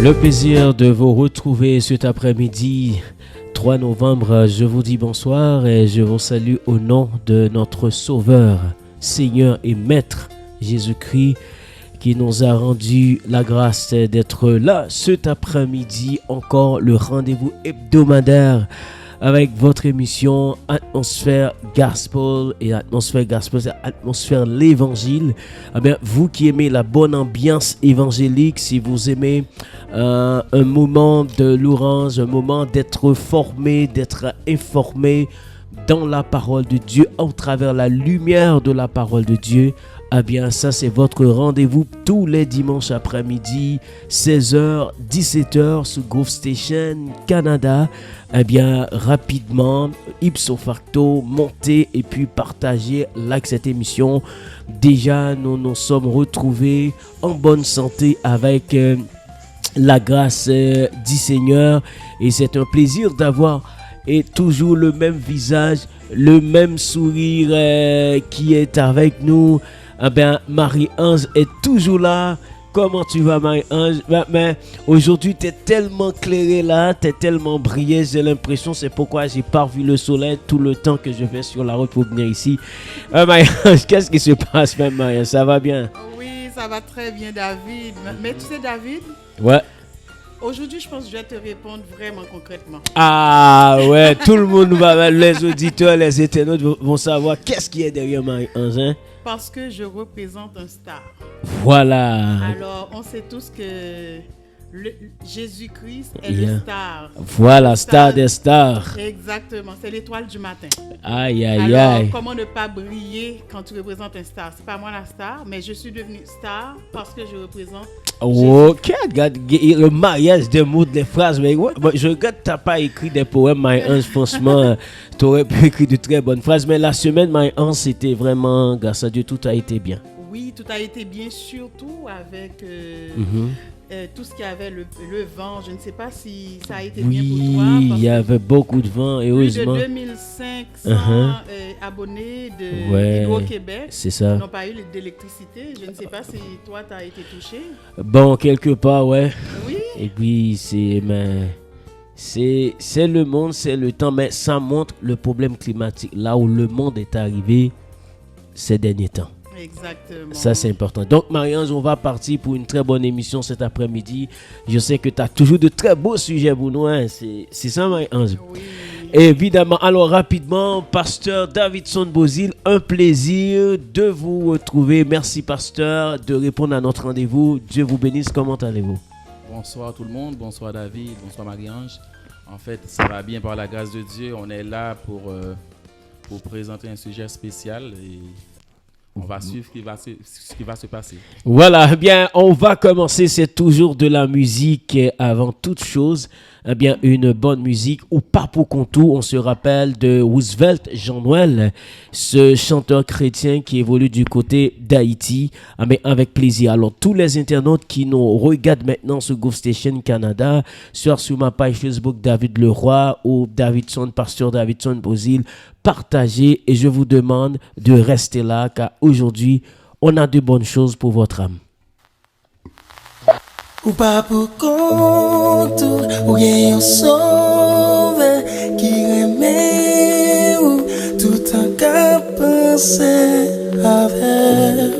Le plaisir de vous retrouver cet après-midi 3 novembre. Je vous dis bonsoir et je vous salue au nom de notre Sauveur, Seigneur et Maître Jésus-Christ qui nous a rendu la grâce d'être là cet après-midi. Encore le rendez-vous hebdomadaire avec votre émission Atmosphère Gospel. Et Atmosphère Gospel, c'est Atmosphère l'Évangile. Eh bien, vous qui aimez la bonne ambiance évangélique, si vous aimez un moment de louange, un moment d'être formé, d'être informé dans la parole de Dieu, au travers la lumière de la parole de Dieu, eh bien, ça, c'est votre rendez-vous tous les dimanches après-midi, 16h, 17h, sur Groove Station Canada. Eh bien, rapidement, ipso facto, montez et puis partagez, like cette émission. Déjà, nous nous sommes retrouvés en bonne santé avec la grâce du Seigneur. Et c'est un plaisir d'avoir toujours le même visage, le même sourire qui est avec nous. Eh bien, Marie-Ange est toujours là. Comment tu vas, Marie-Ange? Mais aujourd'hui, tu es tellement clairé là, tu es tellement brillé. J'ai l'impression, c'est pourquoi j'ai pas vu le soleil tout le temps que je vais sur la route pour venir ici. Marie-Ange, qu'est-ce qui se passe, même, Marie-Ange? Ça va bien? Oui, ça va très bien, David. Mais tu sais, David? Ouais. Aujourd'hui, je pense que je vais te répondre vraiment concrètement. Ah ouais, tout le monde va, les auditeurs, les internautes vont savoir qu'est-ce qui est derrière Marie-Ange, hein? Parce que je représente un star. Voilà. Alors, on sait tous que Jésus-Christ est le star. Voilà, star des stars. Exactement, c'est l'étoile du matin. Aïe, Alors, comment ne pas briller quand tu représentes un star? C'est pas moi la star, mais je suis devenue star parce que je représente Ok, regarde le mariage des mots, des phrases. Mais ouais, je regarde, tu n'as pas écrit des poèmes, Marie-Ange. Franchement, tu aurais pu écrire de très bonnes phrases. Mais la semaine, Marie-Ange, c'était vraiment, grâce à Dieu, tout a été bien. Oui, tout a été bien, surtout avec tout ce qu'il y avait, le vent. Je ne sais pas si ça a été bien pour toi. Oui, il y avait beaucoup de vent, heureusement. Plus de 2500 abonnés d'Hydro-Québec qui n'ont pas eu d'électricité. Je ne sais pas si toi, tu as été touché. Bon, quelque part, ouais. Oui. Et puis, c'est le monde, c'est le temps, mais ça montre le problème climatique, là où le monde est arrivé ces derniers temps. Exactement. Ça, c'est important. Donc, Marie-Ange, on va partir pour une très bonne émission cet après-midi. Je sais que tu as toujours de très beaux sujets pour nous. Hein? C'est ça, Marie-Ange? Oui. Évidemment. Alors, rapidement, Pasteur Davidson Bozil, un plaisir de vous retrouver. Merci, Pasteur, de répondre à notre rendez-vous. Dieu vous bénisse. Comment allez-vous? Bonsoir tout le monde. Bonsoir David. Bonsoir Marie-Ange. En fait, ça va bien par la grâce de Dieu. On est là pour présenter un sujet spécial et on va suivre ce qui va se passer. Voilà, eh bien, on va commencer. C'est toujours de la musique avant toute chose. Eh bien, une bonne musique ou pas pour contour. On se rappelle de Roosevelt Jean-Noël, ce chanteur chrétien qui évolue du côté d'Haïti. Mais avec plaisir. Alors, tous les internautes qui nous regardent maintenant sur Groove Station Canada, soit sur ma page Facebook David Leroy ou Davidson, Pasteur Davidson Bozil, partagez et je vous demande de rester là car aujourd'hui, on a de bonnes choses pour votre âme. Ou pas pour compte, ou bien on sauve, qui remet ou tout en cas pensé avec.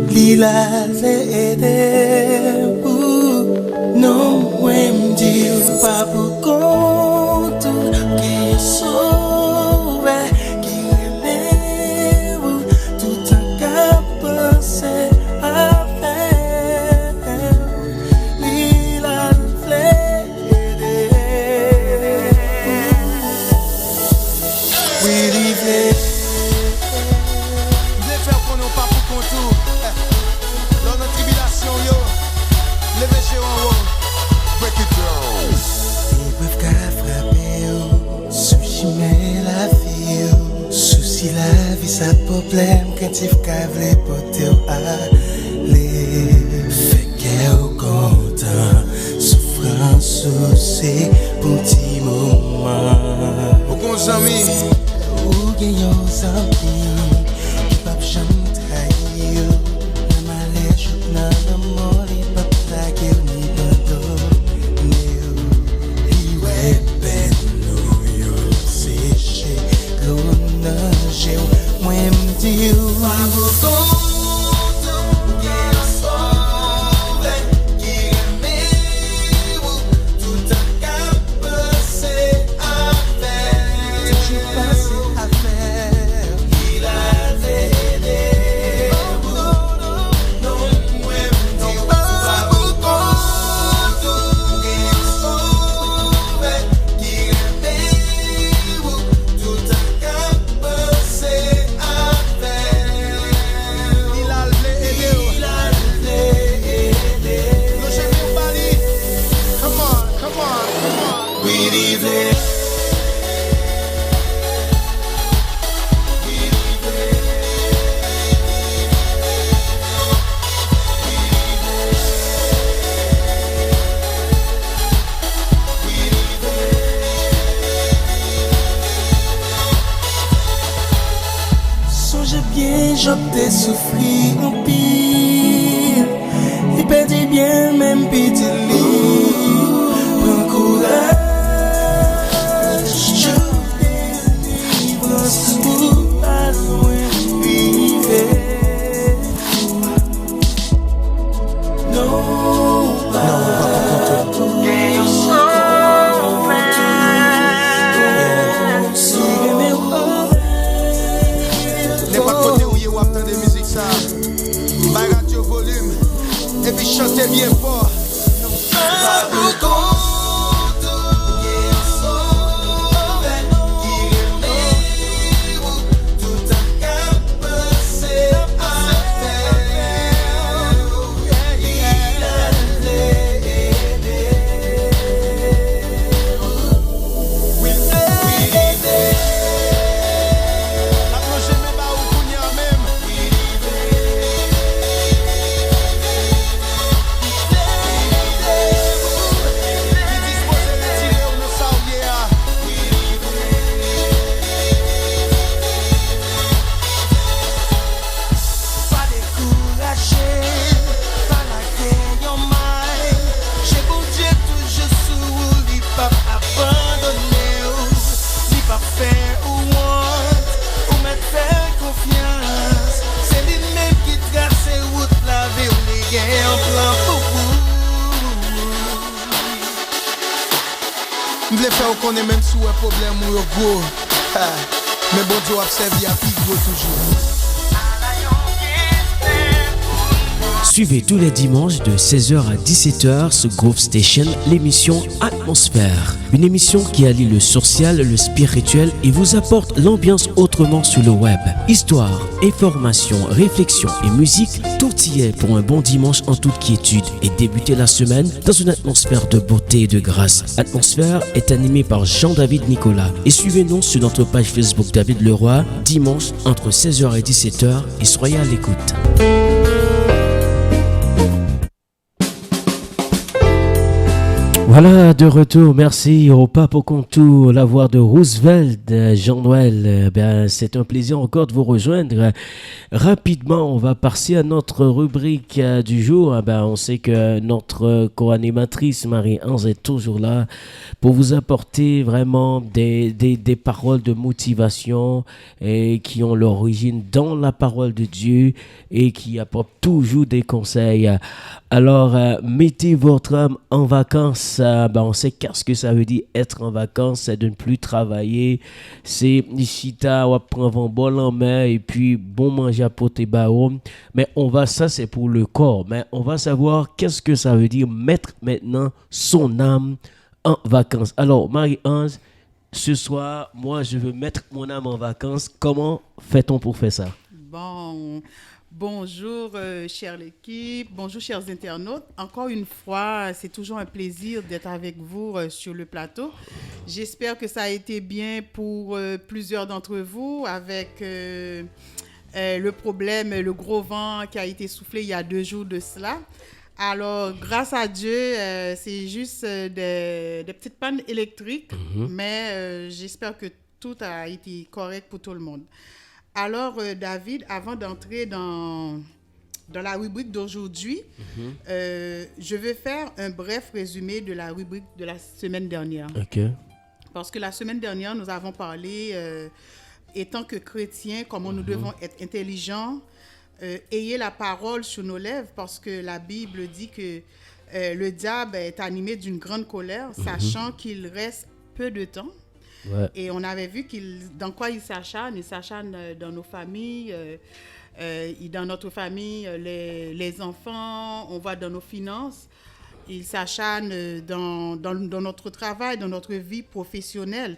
Lila l'aide ou non, moi m'dit ou pas pour compte, qui on sauve, qui remet ou tout en cas pensé. Sa problème quand il faut porter aller fait qu'elle content souffrance aussi pour petit moment au bon ami ou gagnant ami qui pas jamais trahir la malèche dans l'amour et pas J'optais souffrir en pire. Il perdit bien même petit lit. Prends courage. Je délivre pour pas loin vivre. Non, pas pour et puis chantez bien fort. On est même sous un problème ou un gros. Mais bon Dieu observe, il y a plus gros toujours. Suivez tous les dimanches de 16h à 17h sur Groove Station l'émission Atmosphère. Une émission qui allie le social, le spirituel et vous apporte l'ambiance autrement sur le web. Histoire, information, réflexion et musique, tout y est pour un bon dimanche en toute quiétude et débuter la semaine dans une atmosphère de beauté et de grâce. Atmosphère est animée par Jean-David Nicolas et suivez-nous sur notre page Facebook David Leroy dimanche entre 16h et 17h et soyez à l'écoute. Voilà, de retour. Merci au Pape au Contour, la voix de Roosevelt, Jean-Noël. C'est un plaisir encore de vous rejoindre. Rapidement, on va passer à notre rubrique du jour. On sait que notre co-animatrice Marie-Ange est toujours là pour vous apporter vraiment des paroles de motivation et qui ont l'origine dans la parole de Dieu et qui apportent toujours des conseils. Alors, mettez votre âme en vacances. On sait qu'est-ce que ça veut dire être en vacances, c'est de ne plus travailler. C'est Nishita, on va prendre un bol en main et puis bon manger à poter baum. Mais ça c'est pour le corps. Mais on va savoir qu'est-ce que ça veut dire mettre maintenant son âme en vacances. Alors, Marie-Ange, ce soir, moi je veux mettre mon âme en vacances. Comment fait-on pour faire ça? Bonjour, chère l'équipe. Bonjour, chers internautes. Encore une fois, c'est toujours un plaisir d'être avec vous sur le plateau. J'espère que ça a été bien pour plusieurs d'entre vous avec le problème, le gros vent qui a été soufflé il y a 2 jours de cela. Alors, grâce à Dieu, c'est juste des petites pannes électriques, mais j'espère que tout a été correct pour tout le monde. Alors, David, avant d'entrer dans la rubrique d'aujourd'hui, je vais faire un bref résumé de la rubrique de la semaine dernière. OK. Parce que la semaine dernière, nous avons parlé, étant que chrétiens, comment nous devons être intelligents, ayez la parole sur nos lèvres, parce que la Bible dit que le diable est animé d'une grande colère, sachant qu'il reste peu de temps. Ouais. Et on avait vu dans quoi il s'acharne dans nos familles, dans notre famille, les enfants, on voit dans nos finances, il s'acharne dans notre travail, dans notre vie professionnelle.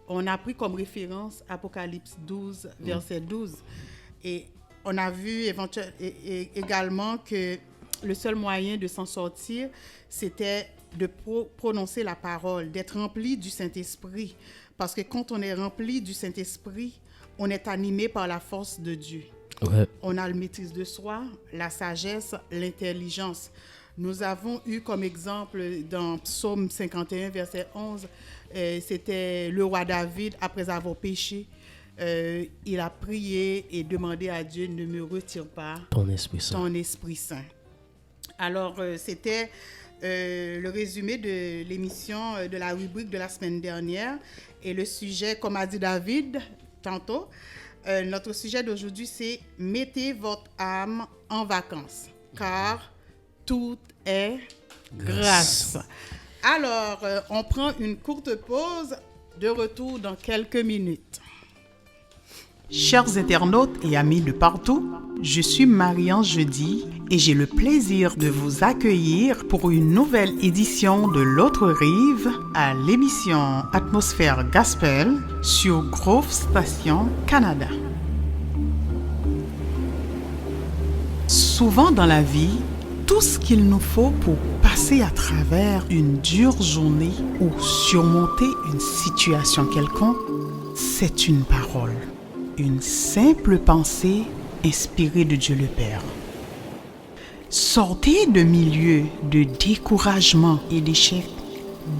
On a pris comme référence Apocalypse 12, verset 12. Et on a vu également que le seul moyen de s'en sortir, c'était de prononcer la parole, d'être rempli du Saint-Esprit. Parce que quand on est rempli du Saint-Esprit, on est animé par la force de Dieu. Ouais. On a le maîtrise de soi, la sagesse, l'intelligence. Nous avons eu comme exemple dans Psaume 51, verset 11, c'était le roi David, après avoir péché, il a prié et demandé à Dieu, ne me retire pas Ton Esprit Saint. ton Esprit Saint. Alors, c'était le résumé de l'émission de la rubrique de la semaine dernière. Et le sujet, comme a dit David tantôt, notre sujet d'aujourd'hui, c'est « Mettez votre âme en vacances, car tout est grâce. » Alors, on prend une courte pause, de retour dans quelques minutes. Chers internautes et amis de partout, je suis Marianne Jeudi et j'ai le plaisir de vous accueillir pour une nouvelle édition de l'autre rive à l'émission Atmosphère Gospel sur Grove Station Canada. Souvent dans la vie, tout ce qu'il nous faut pour passer à travers une dure journée ou surmonter une situation quelconque, c'est une parole. Une simple pensée inspirée de Dieu le Père. Sortez de milieu de découragement et d'échec,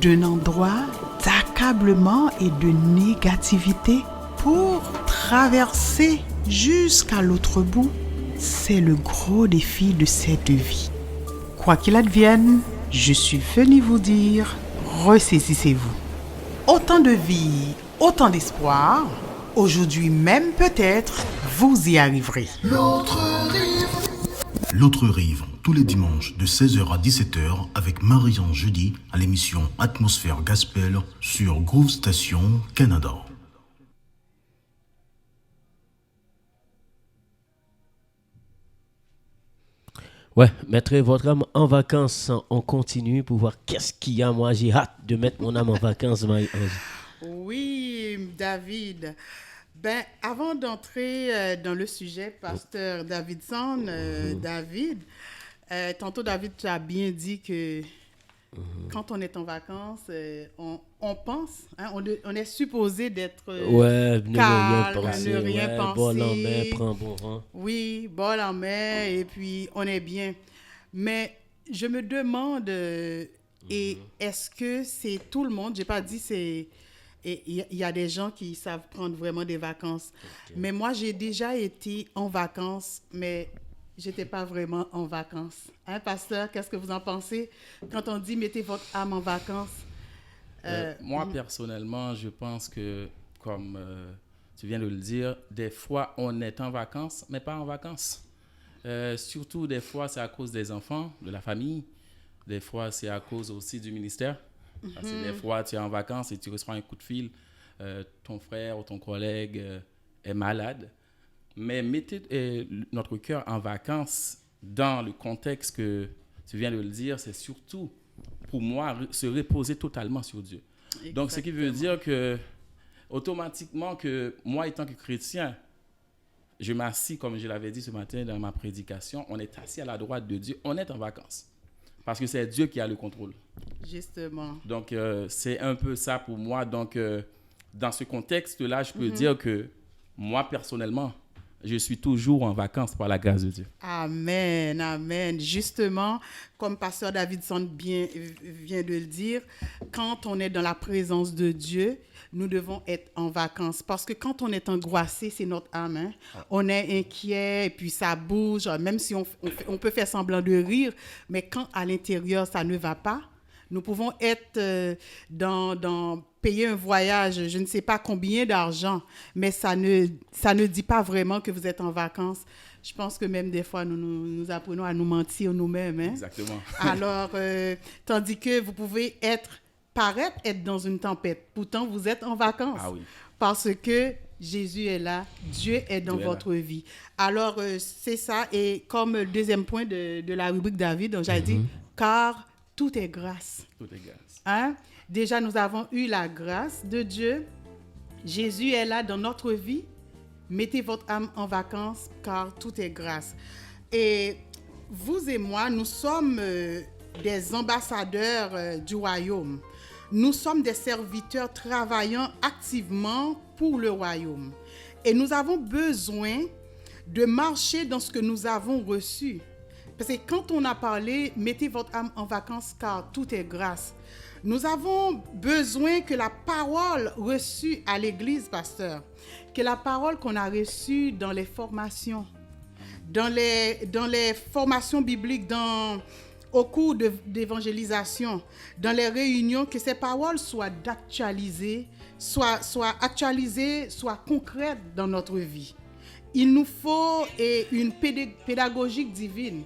d'un endroit d'accablement et de négativité pour traverser jusqu'à l'autre bout. C'est le gros défi de cette vie. Quoi qu'il advienne, je suis venu vous dire, ressaisissez-vous. Autant de vie, autant d'espoir. Aujourd'hui même peut-être, vous y arriverez. L'autre rive, tous les dimanches de 16h à 17h avec Marianne Jeudi à l'émission Atmosphère Gospel sur Grove Station Canada. Ouais, mettrez votre âme en vacances. On continue pour voir qu'est-ce qu'il y a. Moi, j'ai hâte de mettre mon âme en vacances, Marie-Ange. Oui, David. Ben, avant d'entrer dans le sujet, pasteur Davidson, David, tantôt David, tu as bien dit que quand on est en vacances, on pense, hein, on est supposé d'être calme, ne rien penser. Bol en main, prends bon rang. Oui, bol en main, et puis on est bien. Mais je me demande, et est-ce que c'est tout le monde, j'ai pas dit c'est... Et il y a des gens qui savent prendre vraiment des vacances. Okay. Mais moi, j'ai déjà été en vacances, mais je n'étais pas vraiment en vacances. Hein, pasteur, qu'est-ce que vous en pensez quand on dit « mettez votre âme en vacances » Moi, personnellement, je pense que, comme tu viens de le dire, des fois, on est en vacances, mais pas en vacances. Surtout, des fois, c'est à cause des enfants, de la famille. Des fois, c'est à cause aussi du ministère. Parce que des fois, tu es en vacances et tu reçois un coup de fil, ton frère ou ton collègue est malade. Mais mettez notre cœur en vacances dans le contexte que tu viens de le dire, c'est surtout, pour moi, se reposer totalement sur Dieu. Exactement. Donc, ce qui veut dire que, automatiquement, que moi, étant que chrétien, je m'assis, comme je l'avais dit ce matin dans ma prédication, on est assis à la droite de Dieu, on est en vacances. Parce que c'est Dieu qui a le contrôle. Justement. Donc, c'est un peu ça pour moi. Donc, dans ce contexte-là, je peux dire que moi, personnellement, je suis toujours en vacances par la grâce de Dieu. Amen, amen. Justement, comme pasteur Davidson vient de le dire, quand on est dans la présence de Dieu, nous devons être en vacances. Parce que quand on est angoissé, c'est notre âme. Hein? On est inquiet et puis ça bouge. Même si on peut faire semblant de rire, mais quand à l'intérieur, ça ne va pas, nous pouvons être payer un voyage, je ne sais pas combien d'argent, mais ça ne dit pas vraiment que vous êtes en vacances. Je pense que même des fois, nous apprenons à nous mentir nous-mêmes. Hein? Exactement. Alors, tandis que vous pouvez paraître être dans une tempête. Pourtant, vous êtes en vacances. Ah oui. Parce que Jésus est là, Dieu est dans votre vie. Alors, c'est ça. Et comme deuxième point de la rubrique David, donc j'avais dit, car tout est grâce. Tout est grâce. Hein? Déjà, nous avons eu la grâce de Dieu. Jésus est là dans notre vie. Mettez votre âme en vacances, car tout est grâce. Et vous et moi, nous sommes des ambassadeurs du royaume. Nous sommes des serviteurs travaillant activement pour le royaume. Et nous avons besoin de marcher dans ce que nous avons reçu. Parce que quand on a parlé, mettez votre âme en vacances car tout est grâce. Nous avons besoin que la parole reçue à l'église, pasteur, que la parole qu'on a reçue dans les formations, dans les formations bibliques, au cours d'évangélisation, dans les réunions, que ces paroles soient actualisées, soient concrètes dans notre vie. Il nous faut une pédagogie divine.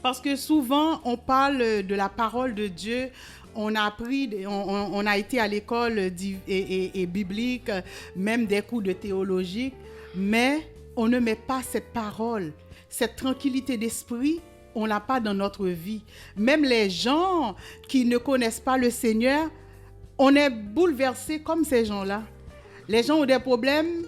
Parce que souvent, on parle de la parole de Dieu, on a appris, on a été à l'école biblique, même des cours de théologie, mais on ne met pas cette parole, cette tranquillité d'esprit, on ne l'a pas dans notre vie. Même les gens qui ne connaissent pas le Seigneur, on est bouleversés comme ces gens-là. Les gens ont des problèmes,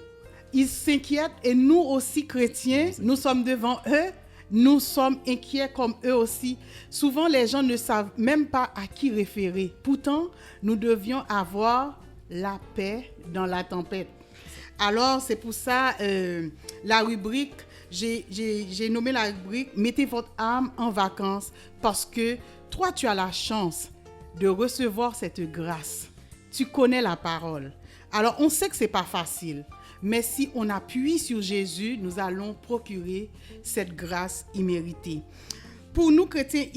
ils s'inquiètent et nous aussi chrétiens, nous sommes devant eux, nous sommes inquiets comme eux aussi. Souvent, les gens ne savent même pas à qui référer. Pourtant, nous devions avoir la paix dans la tempête. Alors, c'est pour ça, la rubrique, j'ai nommé la rubrique « Mettez votre âme en vacances » parce que toi, tu as la chance de recevoir cette grâce. Tu connais la parole. Alors, on sait que ce n'est pas facile. Mais si on appuie sur Jésus, nous allons procurer cette grâce imméritée. Pour nous chrétiens,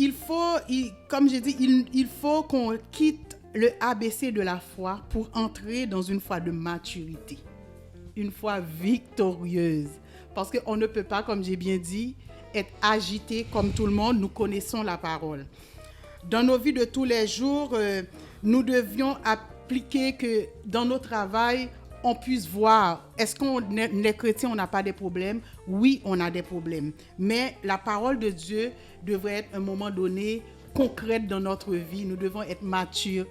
comme j'ai dit, il faut qu'on quitte le ABC de la foi pour entrer dans une foi de maturité, une foi victorieuse. Parce qu'on ne peut pas, comme j'ai bien dit, être agité comme tout le monde. Nous connaissons la parole. Dans nos vies de tous les jours, nous devions appliquer que dans nos travails, on puisse voir, est-ce qu'on est chrétien, on n'a pas de problèmes? Oui, on a des problèmes. Mais la parole de Dieu devrait être à un moment donné concrète dans notre vie. Nous devons être matures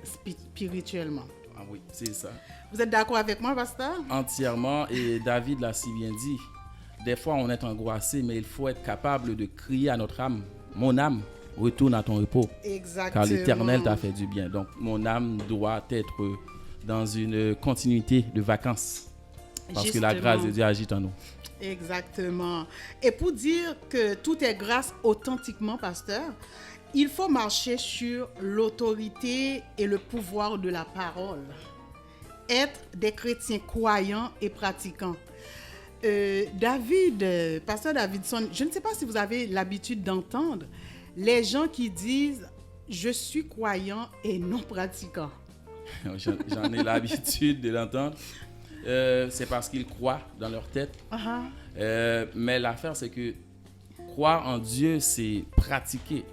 spirituellement. Ah oui, c'est ça. Vous êtes d'accord avec moi, pasteur? Entièrement. Et David l'a si bien dit. Des fois, on est angoissé, mais il faut être capable de crier à notre âme. Mon âme, retourne à ton repos. Exactement. Car l'Éternel t'a fait du bien. Donc, mon âme doit être dans une continuité de vacances. Parce Justement. Que la grâce de Dieu agite en nous. Exactement. Et pour dire que tout est grâce authentiquement, pasteur, il faut marcher sur l'autorité et le pouvoir de la parole. Être des chrétiens croyants et pratiquants. Pasteur Davidson, je ne sais pas si vous avez l'habitude d'entendre les gens qui disent « Je suis croyant et non pratiquant ». J'en ai l'habitude de l'entendre. C'est parce qu'ils croient dans leur tête. Mais l'affaire, c'est que croire en Dieu, c'est pratiquer.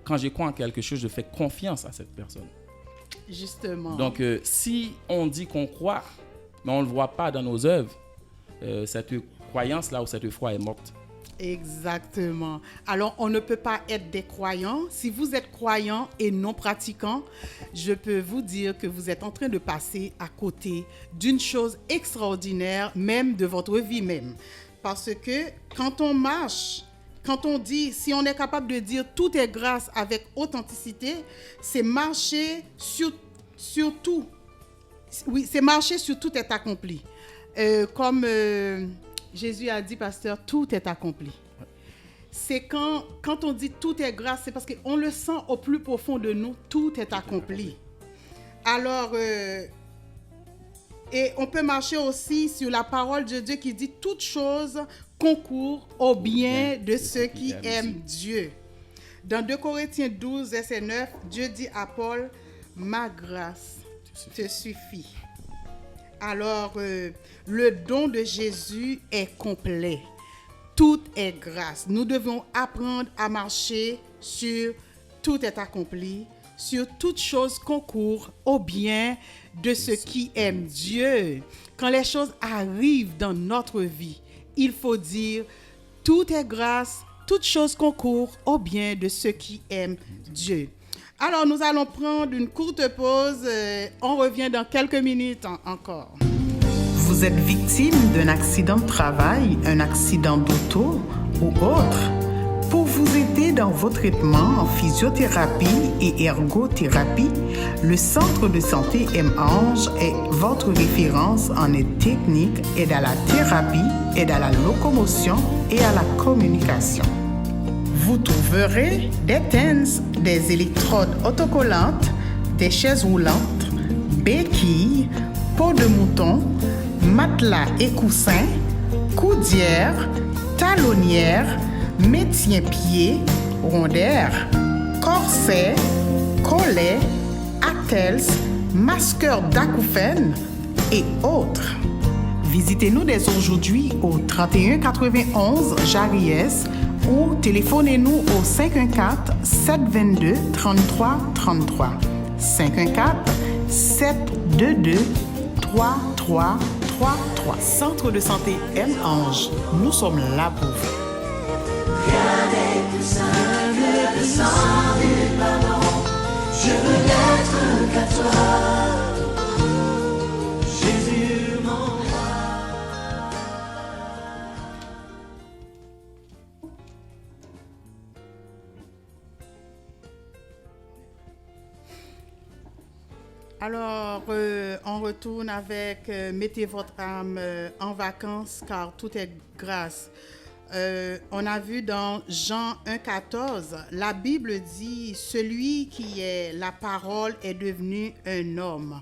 Quand je crois en quelque chose, je fais confiance à cette personne. Justement. Donc, si on dit qu'on croit, mais on ne le voit pas dans nos œuvres, cette croyance-là ou cette foi est morte. Exactement. Alors, on ne peut pas être des croyants. Si vous êtes croyant et non pratiquant, je peux vous dire que vous êtes en train de passer à côté d'une chose extraordinaire, même de votre vie même. Parce que quand on marche, quand on dit, si on est capable de dire tout est grâce avec authenticité, c'est marcher sur tout. Oui, c'est marcher sur tout est accompli. Comme Jésus a dit, pasteur, tout est accompli. C'est quand on dit tout est grâce, c'est parce qu'on le sent au plus profond de nous, tout est accompli. Alors, et on peut marcher aussi sur la parole de Dieu qui dit toute chose concourt au bien de ceux qui aiment Dieu. Dans 2 Corinthiens 12, verset 9, Dieu dit à Paul, ma grâce te suffit. Alors, le don de Jésus est complet. Tout est grâce. Nous devons apprendre à marcher sur tout est accompli, sur toute chose concourt au bien de ceux qui aiment Dieu. Quand les choses arrivent dans notre vie, il faut dire tout est grâce, toute chose concourt au bien de ceux qui aiment Dieu. Alors, nous allons prendre une courte pause. On revient dans quelques minutes encore. Vous êtes victime d'un accident de travail, un accident d'auto ou autre? Pour vous aider dans vos traitements en physiothérapie et ergothérapie, le Centre de santé M-Ange est votre référence en aide technique, aide à la thérapie, aide à la locomotion et à la communication. Vous trouverez des TENS, des électrodes autocollantes, des chaises roulantes, béquilles, peau de mouton, matelas et coussins, coudières, talonnières, maintien-pied, rondeurs, corsets, collets, attelles, masqueurs d'acouphènes et autres. Visitez-nous dès aujourd'hui au 3191 Jarries ou téléphonez-nous au 514-722-3333. 514-722-3333. Centre de santé M-Ange, nous sommes là pour vous. Rien n'est plus simple, le sang du pardon. Je veux n'être qu'à toi, Jésus mon roi. Alors, on retourne avec mettez votre âme en vacances car tout est grâce. On a vu dans Jean 1,14, la Bible dit « Celui qui est la parole est devenu un homme ».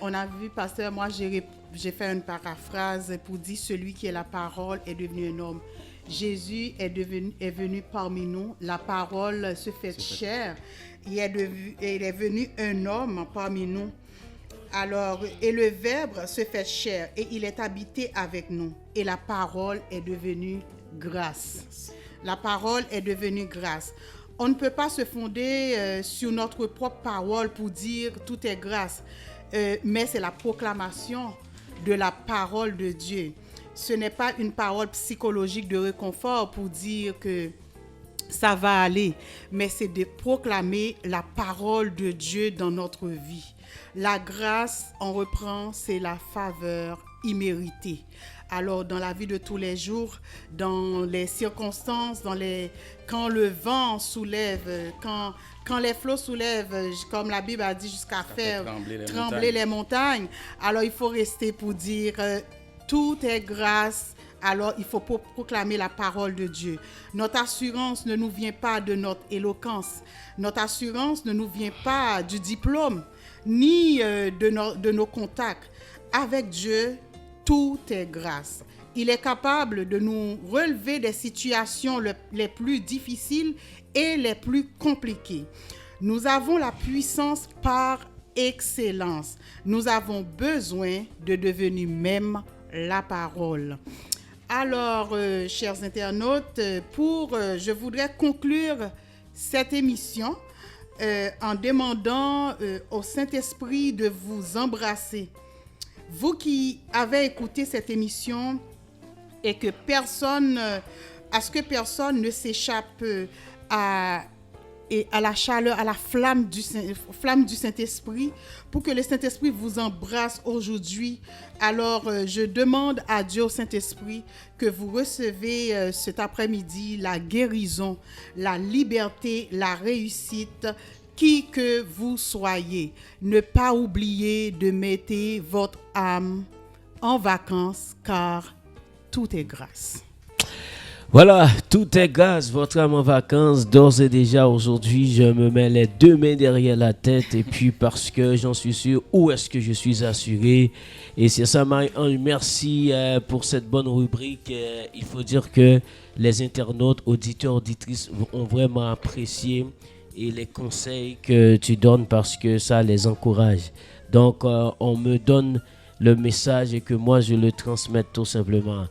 On a vu, pasteur, moi j'ai fait une paraphrase pour dire « Celui qui est la parole est devenu un homme ». Jésus est venu parmi nous, la parole se fait chair, il est venu un homme parmi nous. Alors, et le Verbe se fait chair et il est habité avec nous. Et la parole est devenue grâce. La parole est devenue grâce. On ne peut pas se fonder sur notre propre parole pour dire tout est grâce. Mais c'est la proclamation de la parole de Dieu. Ce n'est pas une parole psychologique de réconfort pour dire que ça va aller, mais c'est de proclamer la parole de Dieu dans notre vie. La grâce, on reprend, c'est la faveur imméritée. Alors, dans la vie de tous les jours, dans les circonstances, quand le vent soulève, quand les flots soulèvent, comme la Bible a dit, jusqu'à faire trembler les montagnes, alors il faut rester pour dire tout est grâce. Alors, il faut proclamer la parole de Dieu. Notre assurance ne nous vient pas de notre éloquence. Notre assurance ne nous vient pas du diplôme, ni de nos contacts. Avec Dieu, tout est grâce. Il est capable de nous relever des situations les plus difficiles et les plus compliquées. Nous avons la puissance par excellence. Nous avons besoin de devenir même la parole. Alors, chers internautes, je voudrais conclure cette émission en demandant au Saint-Esprit de vous embrasser. Vous qui avez écouté cette émission et que personne ne s'échappe à la chaleur, à la flamme du Saint-Esprit, pour que le Saint-Esprit vous embrasse aujourd'hui. Alors, je demande à Dieu, au Saint-Esprit, que vous recevez cet après-midi la guérison, la liberté, la réussite, qui que vous soyez. Ne pas oublier de mettre votre âme en vacances, car tout est grâce. Voilà, tout est grâce, votre âme en vacances. D'ores et déjà, aujourd'hui, je me mets les deux mains derrière la tête. Et puis, parce que j'en suis sûr, où est-ce que je suis assuré? Et c'est ça, Marie-Ange. Merci pour cette bonne rubrique. Il faut dire que les internautes, auditeurs, auditrices ont vraiment apprécié et les conseils que tu donnes parce que ça les encourage. Donc, on me donne le message et que moi, je le transmette tout simplement.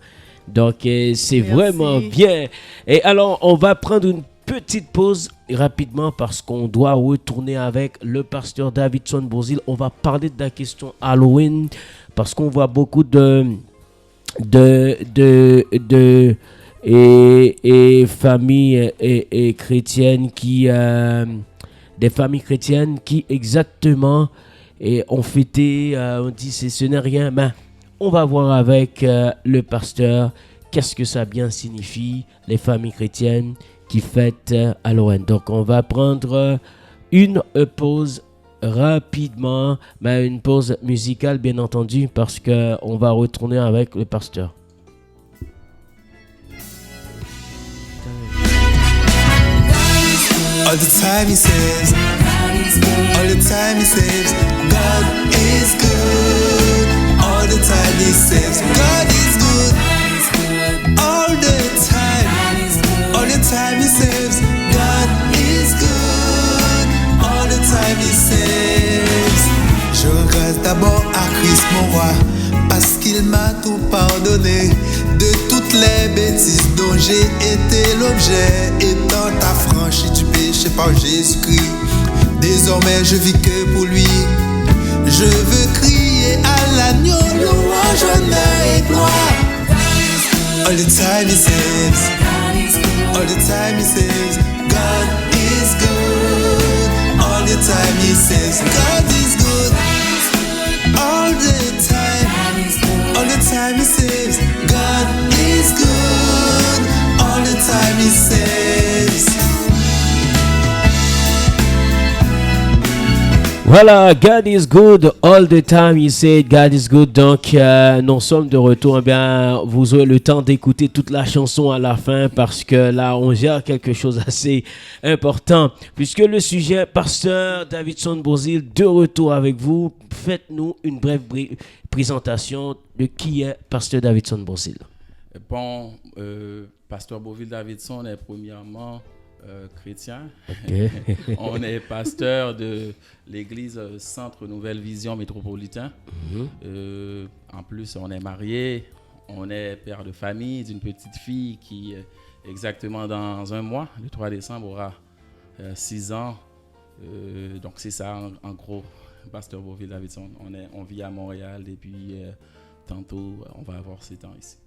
Donc, c'est vraiment bien. Et alors, on va prendre une petite pause rapidement parce qu'on doit retourner avec le pasteur Davidson Bozil. On va parler de la question Halloween parce qu'on voit beaucoup de familles et chrétiennes des familles chrétiennes qui exactement ont fêté, on dit ce n'est rien, mais on va voir avec le pasteur qu'est-ce que ça bien signifie, les familles chrétiennes qui fêtent Halloween. Donc on va prendre une pause rapidement, mais une pause musicale bien entendu, parce qu'on va retourner avec le pasteur. All the time he saves, all the time he saves, God is good. All the time he saves, God is good. All the time he saves, God is good. All the time he saves. Je rends grâce d'abord à Christ mon roi, parce qu'il m'a tout pardonné de toutes les bêtises dont j'ai été l'objet. Étant affranchi du péché par Jésus-Christ, désormais je vis que pour lui. Je veux crier à l'agneau, louange, honneur et gloire. All the time he saves, all the time he saves, God is good. All the time he saves, God is good. All the time he saves, God is good. All the time he saves. Voilà, God is good all the time, he said God is good. Donc, nous sommes de retour. Eh bien, vous aurez le temps d'écouter toute la chanson à la fin parce que là, on gère quelque chose d'assez important. Puisque le sujet, Pasteur Davidson Bozil, de retour avec vous. Faites-nous une brève présentation de qui est Pasteur Davidson Bozil. Bon, Pasteur Boville Davidson est premièrement chrétien. Okay. On est pasteur de l'église Centre Nouvelle Vision Métropolitain. En plus, on est marié, on est père de famille d'une petite fille qui, exactement dans un mois, le 3 décembre, aura 6 ans. Donc, c'est ça en gros, Pasteur Boville Davidson. On vit à Montréal et puis tantôt, on va avoir 7 ans ici.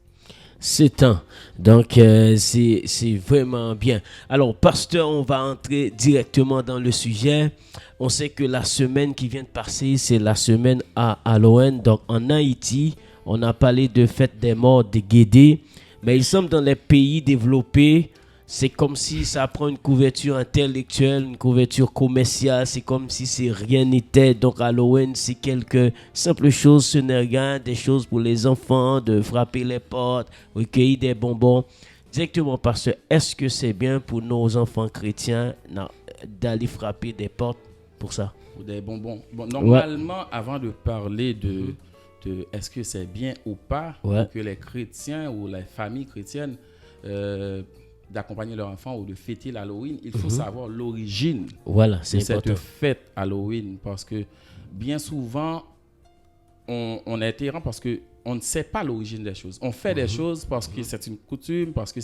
7 ans. Donc, c'est vraiment bien. Alors, pasteur, on va entrer directement dans le sujet. On sait que la semaine qui vient de passer, c'est la semaine à Halloween. Donc, en Haïti, on a parlé de fête des morts, de Guédé. Mais il semble dans les pays développés, c'est comme si ça prend une couverture intellectuelle, une couverture commerciale. C'est comme si rien n'était. Donc, Halloween, c'est quelques simples choses. Ce n'est rien, des choses pour les enfants, de frapper les portes, recueillir des bonbons. Directement, pasteur, est-ce que c'est bien pour nos enfants chrétiens d'aller frapper des portes pour ça? Pour des bonbons. Bon, normalement, avant de parler de est-ce que c'est bien ou pas pour que les chrétiens ou les familles chrétiennes d'accompagner leurs enfants ou de fêter l'Halloween, il faut savoir l'origine de cette fête Halloween, parce que bien souvent on est errant parce que on ne sait pas l'origine des choses. On fait des choses parce que c'est une coutume, parce que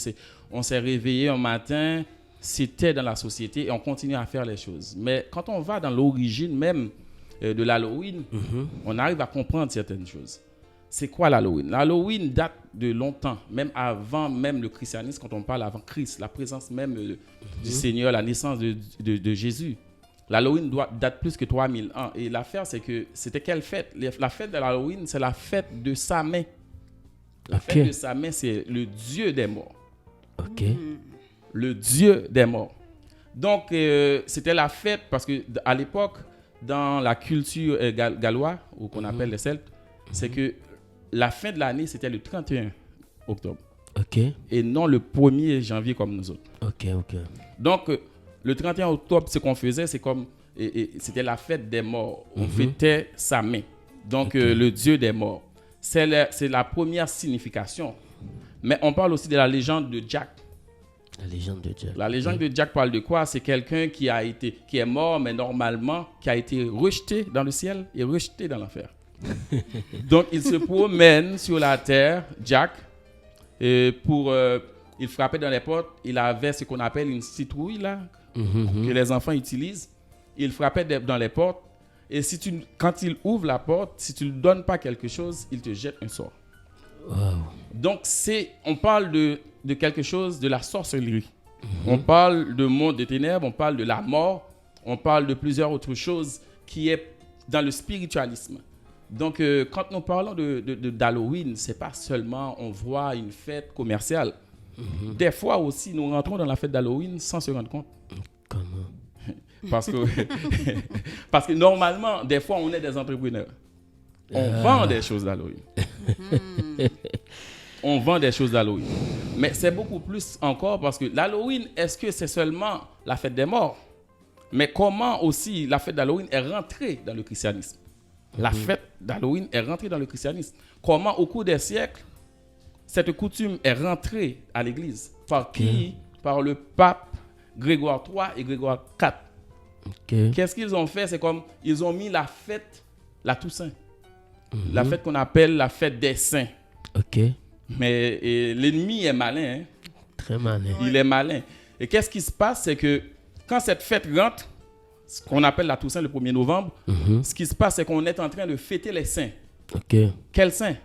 on s'est réveillé un matin, c'était dans la société et on continue à faire les choses. Mais quand on va dans l'origine même de l'Halloween, on arrive à comprendre certaines choses. C'est quoi l'Halloween? L'Halloween date de longtemps, même avant même le christianisme, quand on parle avant Christ, la présence même du Seigneur, la naissance de Jésus. L'Halloween date plus que 3000 ans. Et l'affaire, c'est que c'était quelle fête? La fête de l'Halloween, c'est la fête de Samhain. La fête de Samhain, c'est le dieu des morts. Le dieu des morts. Donc, c'était la fête parce qu'à l'époque, dans la culture galloise, ou qu'on appelle les Celtes, c'est que la fin de l'année, c'était le 31 octobre. Et non le 1er janvier comme nous autres. Donc, le 31 octobre, ce qu'on faisait, c'est comme... c'était la fête des morts. On fêtait Samhain. Donc, le dieu des morts. C'est la première signification. Mais on parle aussi de la légende de Jack. La légende de Jack. La légende de Jack parle de quoi? C'est quelqu'un qui est mort, mais normalement, qui a été rejeté dans le ciel et rejeté dans l'enfer. Donc, il se promène sur la terre, Jack, il frappait dans les portes. Il avait ce qu'on appelle une citrouille, là, que les enfants utilisent. Il frappait dans les portes. Et quand il ouvre la porte, si tu ne lui donnes pas quelque chose, il te jette un sort. Donc, on parle de quelque chose, de la sorcellerie. On parle de monde des ténèbres, on parle de la mort, on parle de plusieurs autres choses qui est dans le spiritualisme. Donc, quand nous parlons d'Halloween, c'est pas seulement on voit une fête commerciale. Des fois aussi, nous rentrons dans la fête d'Halloween sans se rendre compte. Comment? Parce que normalement, des fois, on est des entrepreneurs. On vend des choses d'Halloween. On vend des choses d'Halloween. Mais c'est beaucoup plus encore parce que l'Halloween, est-ce que c'est seulement la fête des morts? Mais comment aussi la fête d'Halloween est rentrée dans le christianisme? La fête d'Halloween est rentrée dans le christianisme. Comment au cours des siècles, cette coutume est rentrée à l'Église? Par qui? Par le pape Grégoire III et Grégoire IV. Qu'est-ce qu'ils ont fait? C'est comme ils ont mis la fête, la Toussaint. La fête qu'on appelle la fête des saints. Mais l'ennemi est malin. Hein? Très malin. Il est malin. Et qu'est-ce qui se passe? C'est que quand cette fête rentre, ce qu'on appelle la Toussaint le 1er novembre, ce qui se passe, c'est qu'on est en train de fêter les saints. Quels saints?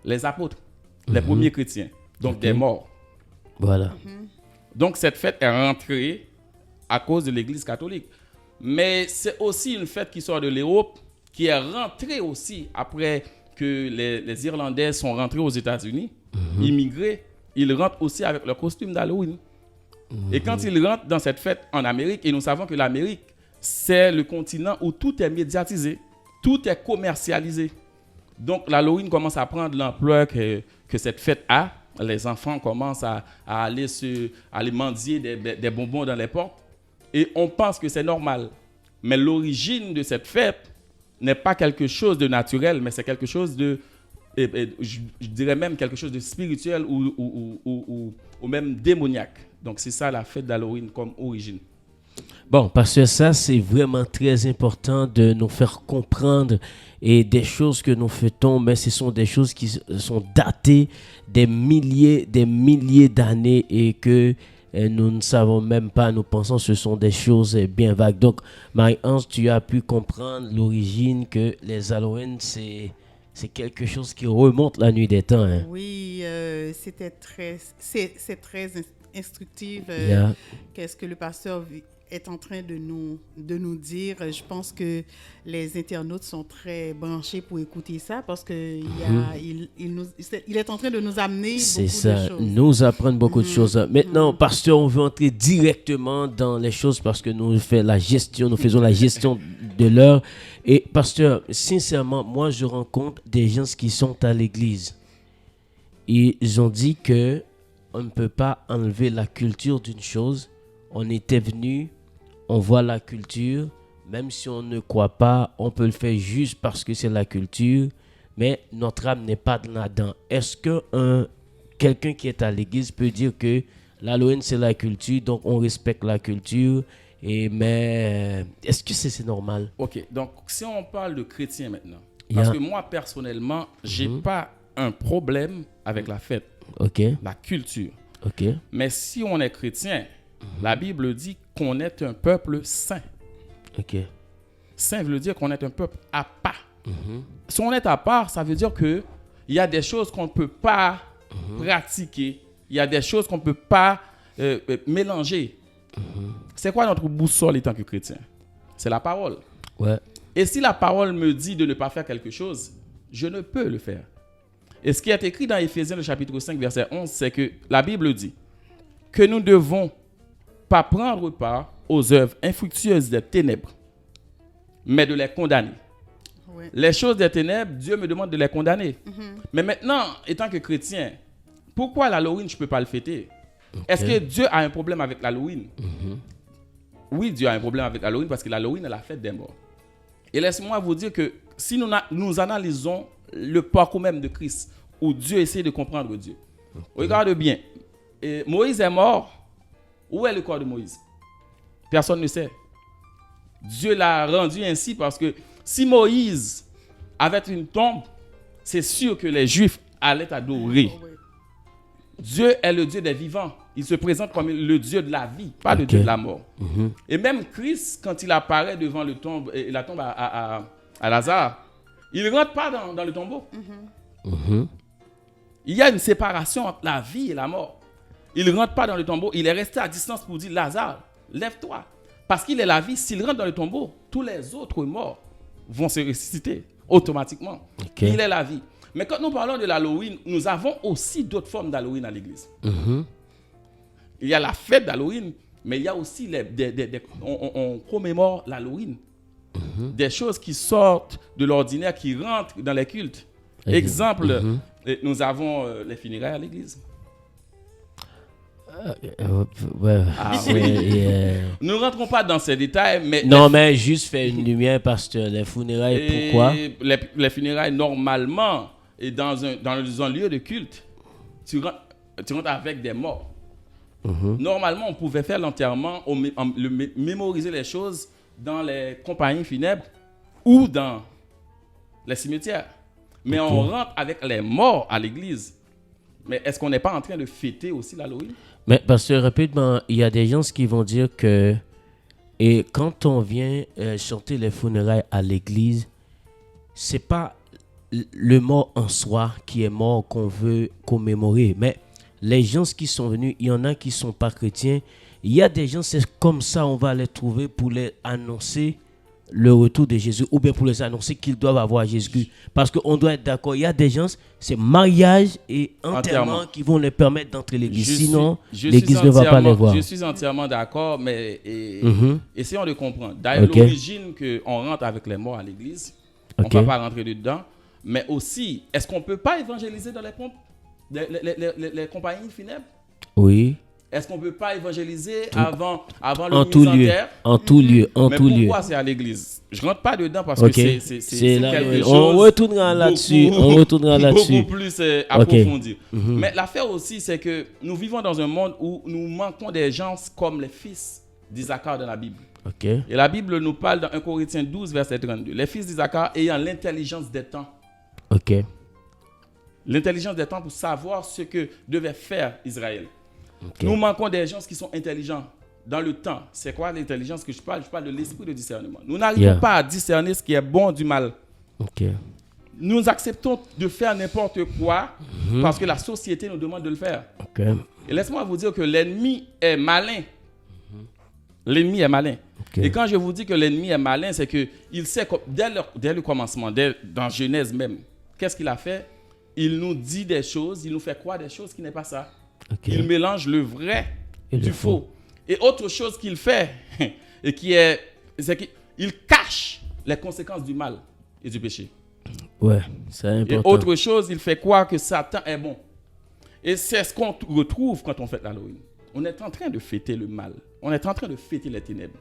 Les apôtres, les premiers chrétiens, donc des morts. Voilà. Donc cette fête est rentrée à cause de l'Église catholique. Mais c'est aussi une fête qui sort de l'Europe, qui est rentrée aussi après que les Irlandais sont rentrés aux États-Unis, immigrés. Ils rentrent aussi avec leur costume d'Halloween. Et quand ils rentrent dans cette fête en Amérique, et nous savons que l'Amérique, c'est le continent où tout est médiatisé, tout est commercialisé. Donc l'Halloween commence à prendre l'ampleur que cette fête a. Les enfants commencent à aller mendier des bonbons dans les portes. Et on pense que c'est normal. Mais l'origine de cette fête n'est pas quelque chose de naturel, mais c'est quelque chose de, je dirais même quelque chose de spirituel ou même démoniaque. Donc c'est ça la fête d'Halloween comme origine. Bon, parce que ça, c'est vraiment très important de nous faire comprendre et des choses que nous faisons, mais ce sont des choses qui sont datées des milliers d'années et que nous ne savons même pas, nous pensons que ce sont des choses bien vagues. Donc, Marie-Ange, tu as pu comprendre l'origine que les Halloween, c'est quelque chose qui remonte la nuit des temps. Hein. Oui, c'est très instructif. Qu'est-ce que le pasteur est en train de nous dire. Je pense que les internautes sont très branchés pour écouter ça parce que il est en train de nous amener beaucoup de choses. Nous apprendre beaucoup de choses. Maintenant, pasteur, on veut entrer directement dans les choses parce que nous faisons la gestion de l'heure. Et pasteur, sincèrement, moi, je rencontre des gens qui sont à l'église. Ils ont dit que on ne peut pas enlever la culture d'une chose. On était venu, on voit la culture, même si on ne croit pas, on peut le faire juste parce que c'est la culture, mais notre âme n'est pas là-dedans. Est-ce que quelqu'un qui est à l'église peut dire que l'Halloween c'est la culture, donc on respecte la culture, mais est-ce que c'est normal? Ok, donc si on parle de chrétiens maintenant, parce que moi personnellement, j'ai pas un problème avec la fête, la culture. Mais si on est chrétien, la Bible dit qu'on est un peuple saint. Saint veut dire qu'on est un peuple à part. Si on est à part, ça veut dire qu'il y a des choses qu'on ne peut pas pratiquer. Il y a des choses qu'on ne peut pas mélanger. C'est quoi notre boussole en tant que chrétien? C'est la parole. Et si la parole me dit de ne pas faire quelque chose, je ne peux le faire. Et ce qui est écrit dans Éphésiens, le chapitre 5, verset 11, c'est que la Bible dit que nous ne devons pas prendre part aux œuvres infructueuses des ténèbres, mais de les condamner. Les choses des ténèbres, Dieu me demande de les condamner. Mais maintenant, étant que chrétien, pourquoi l'Halloween, je ne peux pas le fêter? Est-ce que Dieu a un problème avec l'Halloween? Oui, Dieu a un problème avec l'Halloween parce que l'Halloween est la fête des morts. Et laissez-moi vous dire que si nous analysons le parcours même de Christ, où Dieu essaie de comprendre Dieu, regarde bien, Moïse est mort. Où est le corps de Moïse? Personne ne sait. Dieu l'a rendu ainsi parce que si Moïse avait une tombe, c'est sûr que les Juifs allaient adorer. Dieu est le Dieu des vivants. Il se présente comme le Dieu de la vie, pas le Dieu de la mort. Et même Christ, quand il apparaît devant la tombe à Lazare, il ne rentre pas dans le tombeau. Il y a une séparation entre la vie et la mort. Il ne rentre pas dans le tombeau. Il est resté à distance pour dire, Lazare, lève-toi. Parce qu'il est la vie. S'il rentre dans le tombeau, tous les autres morts vont se ressusciter automatiquement. Il est la vie. Mais quand nous parlons de l'Halloween, nous avons aussi d'autres formes d'Halloween à l'église. Il y a la fête d'Halloween, mais il y a aussi on commémore l'Halloween. Des choses qui sortent de l'ordinaire, qui rentrent dans les cultes. Exemple, nous avons les funérailles à l'église. Ouais. Ah oui. Nous ne rentrons pas dans ces détails, mais... Non, mais juste faire une lumière, pasteur. Les funérailles, pourquoi? Les funérailles, normalement, et dans un lieu de culte, tu rentres avec des morts. Normalement, on pouvait faire l'enterrement, mémoriser les choses dans les compagnies funèbres ou dans les cimetières. Mais on rentre avec les morts à l'église. Mais est-ce qu'on n'est pas en train de fêter aussi l'Halloween? Mais parce que rapidement, il y a des gens qui vont dire que et quand on vient chanter les funérailles à l'église, c'est pas le mort en soi qui est mort qu'on veut commémorer, mais les gens qui sont venus, il y en a qui sont pas chrétiens. Il y a des gens, c'est comme ça, on va les trouver pour les annoncer le retour de Jésus ou bien pour les annoncer qu'ils doivent avoir Jésus. Parce qu'on doit être d'accord, il y a des gens, c'est mariage et enterrement qui vont les permettre d'entrer à l'église. Sinon, l'église ne va pas les voir. Je suis entièrement d'accord, mais essayons de comprendre. D'ailleurs, l'origine qu'on rentre avec les morts à l'église, on ne va pas rentrer dedans, mais aussi, est-ce qu'on ne peut pas évangéliser dans les pompes, les compagnies funèbres? Oui. Est-ce qu'on ne peut pas évangéliser avant le en tout lieu, en tout lieu, en tout lieu. Mais pourquoi c'est à l'église? Je ne rentre pas dedans parce que c'est là, quelque chose... On retournera là-dessus. Beaucoup plus approfondi. Mais l'affaire aussi, c'est que nous vivons dans un monde où nous manquons des gens comme les fils d'Isaacar dans la Bible. Et la Bible nous parle dans 1 Corinthiens 12, verset 32. Les fils d'Isaacar ayant l'intelligence des temps. L'intelligence des temps pour savoir ce que devait faire Israël. Nous manquons des gens qui sont intelligents dans le temps. C'est quoi l'intelligence que je parle? Je parle de l'esprit de discernement. Nous n'arrivons pas à discerner ce qui est bon du mal. Nous acceptons de faire n'importe quoi parce que la société nous demande de le faire. Et laisse-moi vous dire que l'ennemi est malin. L'ennemi est malin. Et quand je vous dis que l'ennemi est malin, c'est qu'il sait que dès le commencement, dans Genèse même, qu'est-ce qu'il a fait? Il nous dit des choses, il nous fait croire des choses qui n'est pas ça. Il mélange le vrai et du faux. Et autre chose qu'il fait, et c'est qu'il cache les conséquences du mal et du péché. Ouais, c'est important. Et autre chose, il fait croire que Satan est bon. Et c'est ce qu'on retrouve quand on fête l'Halloween. On est en train de fêter le mal. On est en train de fêter les ténèbres.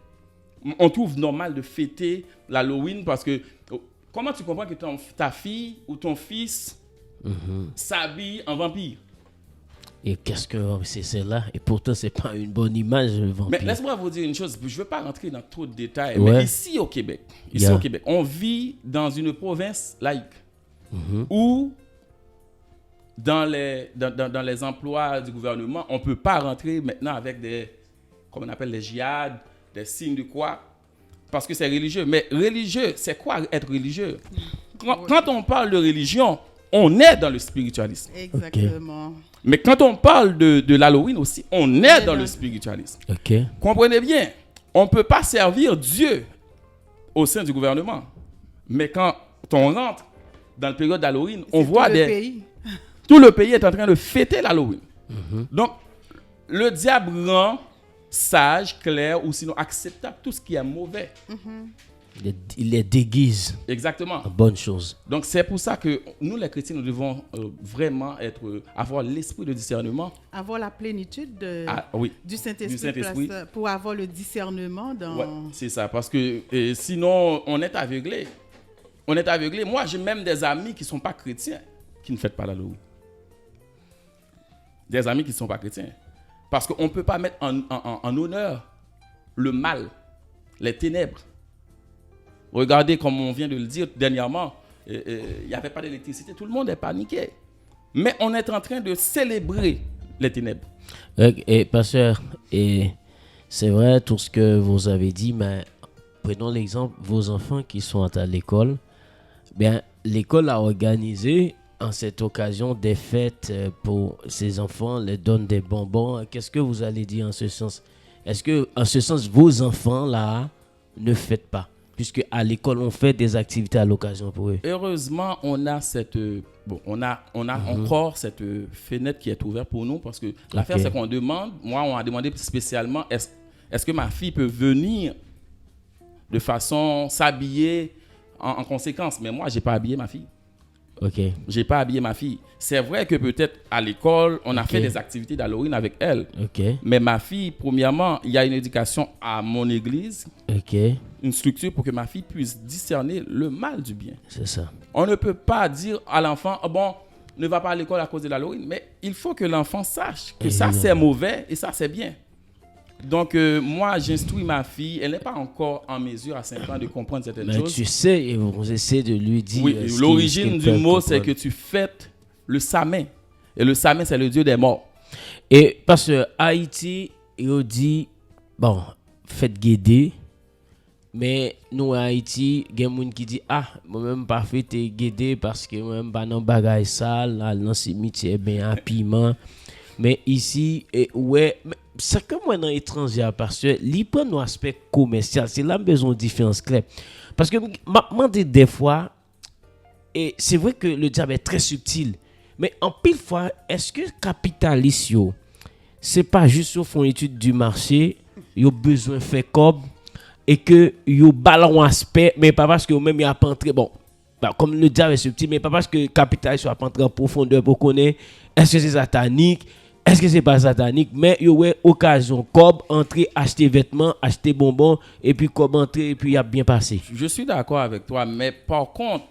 On trouve normal de fêter l'Halloween parce que comment tu comprends que ta fille ou ton fils s'habille en vampire? Et qu'est-ce que c'est là? Et pourtant, c'est pas une bonne image, le vampire. Mais laisse-moi vous dire une chose. Je ne veux pas rentrer dans trop de détails. Mais ici au Québec, on vit dans une province laïque où dans les emplois du gouvernement, on ne peut pas rentrer maintenant avec comme on appelle les djihad, des signes de croix, parce que c'est religieux. Mais religieux, c'est quoi être religieux? Quand on parle de religion, on est dans le spiritualisme. Exactement. Mais quand on parle de l'Halloween aussi, on est dans le spiritualisme. Comprenez bien, on ne peut pas servir Dieu au sein du gouvernement. Mais quand on rentre dans la période d'Halloween, on voit tout le pays est en train de fêter l'Halloween. Donc, le diable rend sage, clair ou sinon acceptable tout ce qui est mauvais. Il les déguise. Exactement. En bonne chose. Donc c'est pour ça que nous les chrétiens, nous devons vraiment avoir l'esprit de discernement. Avoir la plénitude du Saint-Esprit pour avoir le discernement dans... Ouais, c'est ça, parce que sinon on est aveuglé. On est aveuglé. Moi j'ai même des amis qui ne sont pas chrétiens qui ne fêtent pas l'Halloween. Des amis qui ne sont pas chrétiens. Parce qu'on ne peut pas mettre en honneur le mal, les ténèbres. Regardez, comme on vient de le dire dernièrement, il n'y avait pas d'électricité, tout le monde est paniqué. Mais on est en train de célébrer les ténèbres. Et pasteur, c'est vrai tout ce que vous avez dit, mais prenons l'exemple, vos enfants qui sont à l'école, bien, l'école a organisé en cette occasion des fêtes pour ces enfants, les donne des bonbons. Qu'est-ce que vous allez dire en ce sens? Est-ce que, en ce sens, vos enfants là ne fêtent pas? puisque à l'école, on fait des activités à l'occasion pour eux. Heureusement, on a encore cette fenêtre qui est ouverte pour nous parce que l'affaire, c'est qu'on demande, moi, on a demandé spécialement, est-ce que ma fille peut venir de façon s'habiller en conséquence? Mais moi, j'ai pas habillé ma fille. Ok. J'ai pas habillé ma fille. C'est vrai que peut-être à l'école, on a fait des activités d'Halloween avec elle. Ok. Mais ma fille, premièrement, il y a une éducation à mon église, Ok. une structure pour que ma fille puisse discerner le mal du bien. C'est ça. On ne peut pas dire à l'enfant, oh bon, ne va pas à l'école à cause de l'Halloween, mais il faut que l'enfant sache que ça c'est mauvais et ça c'est bien. Donc moi j'instruis ma fille, elle n'est pas encore en mesure à 5 ans de comprendre certaines choses. Tu sais, et on essaie de lui dire... Oui, l'origine du mot c'est que tu fêtes le Samin. Et le Samin c'est le Dieu des morts. Et parce que Haïti, il dit, bon, faites guider. Mais nous à Haïti, il y a des gens qui disent moi-même pas fait guider parce que moi-même pas dans bagaille sale, dans le cimetière bien piment. Mais ici ouais, c'est que moi dans étranger parce que il prend un aspect commercial, c'est là besoin de différence claire. Parce que moi des fois et c'est vrai que le diable est très subtil, mais en pile fois est-ce que capitaliste yo c'est pas juste au fond étude du marché, yo besoin faire cob et que yo ballon aspect mais pas parce que même il a pas entré bon comme le diable est subtil mais pas parce que capitaliste soit pas entré en profondeur pour connaître est-ce que c'est satanique, est-ce que c'est pas satanique, mais yo ouais occasion cob entrer acheter vêtements, acheter bonbons et puis cob entrer et puis il a bien passé. Je suis d'accord avec toi, mais par contre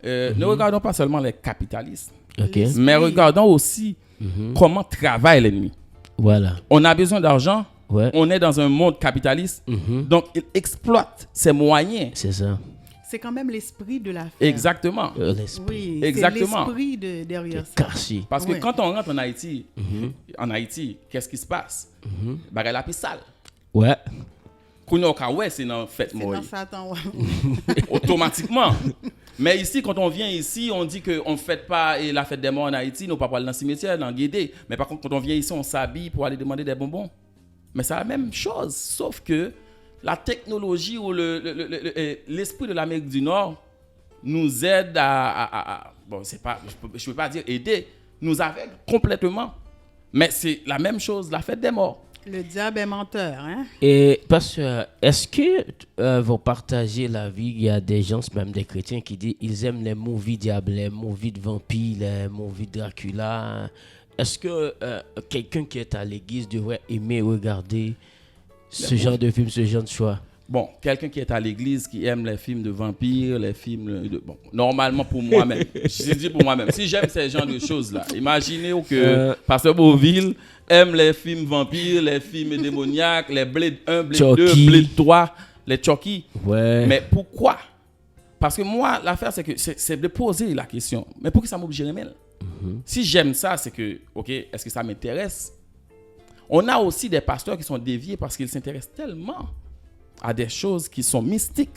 ne regardons pas seulement les capitalistes, mais regardons aussi comment travaille l'ennemi. Voilà. On a besoin d'argent. Ouais. On est dans un monde capitaliste, donc il exploite ses moyens. C'est ça. C'est quand même l'esprit de l'affaire. Exactement. Oui, exactement. c'est l'esprit derrière ça. Caché. Parce que quand on rentre en Haïti, qu'est-ce qui se passe? Bagay la pi sale. Ouais. Ouais, c'est dans fête C'est moi. dans Satan. Automatiquement. Mais ici, quand on vient ici, on dit qu'on ne fête pas la fête des morts en Haïti, nous ne pas aller dans le cimetière, dans le Guédé. Mais par contre, quand on vient ici, on s'habille pour aller demander des bonbons. Mais c'est la même chose, sauf que la technologie ou l'esprit de l'Amérique du Nord nous aide bon, c'est pas, je peux pas dire aider, nous aveugle complètement. Mais c'est la même chose, la fête des morts. Le diable est menteur, hein? Et parce que est-ce que vous partagez la vie, il y a des gens, même des chrétiens qui disent ils aiment les movies diables, les movies de vampires, les movies de Dracula. Est-ce que quelqu'un qui est à l'église devrait aimer regarder ce genre de film, ce genre de choix? Bon, quelqu'un qui est à l'église, qui aime les films de vampires, les films de... Bon, normalement pour moi-même, je dis pour moi-même, si j'aime ces genres de choses-là, imaginez que Pasteur Beauville aime les films vampires, les films démoniaques, les Blade 1, Blade Chucky. 2, Blade 3, les Chucky. Ouais. Mais pourquoi? Parce que moi, l'affaire, c'est que c'est de poser la question. Mais pourquoi ça m'oblige à aimer? Si j'aime ça, c'est que, ok, est-ce que ça m'intéresse? On a aussi des pasteurs qui sont déviés parce qu'ils s'intéressent tellement à des choses qui sont mystiques.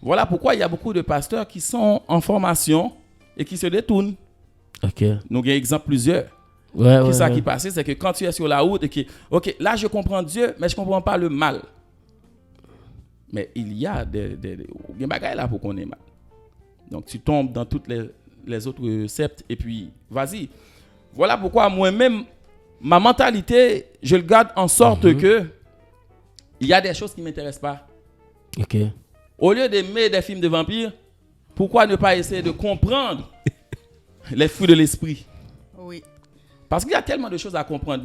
Voilà pourquoi il y a beaucoup de pasteurs qui sont en formation et qui se détournent. Ok. Nous avons exemple plusieurs. Ouais, Ça qui passe, c'est que quand tu es sur la route et que, ok, là je comprends Dieu, mais je ne comprends pas le mal. Mais il y a des bagailles là pour qu'on ait mal. Donc tu tombes dans toutes les autres sectes et puis vas-y. Voilà pourquoi moi-même, ma mentalité, je le garde en sorte que il y a des choses qui ne m'intéressent pas. Ok. Au lieu d'aimer des films de vampires, pourquoi ne pas essayer de comprendre les fruits de l'esprit? Oui. Parce qu'il y a tellement de choses à comprendre,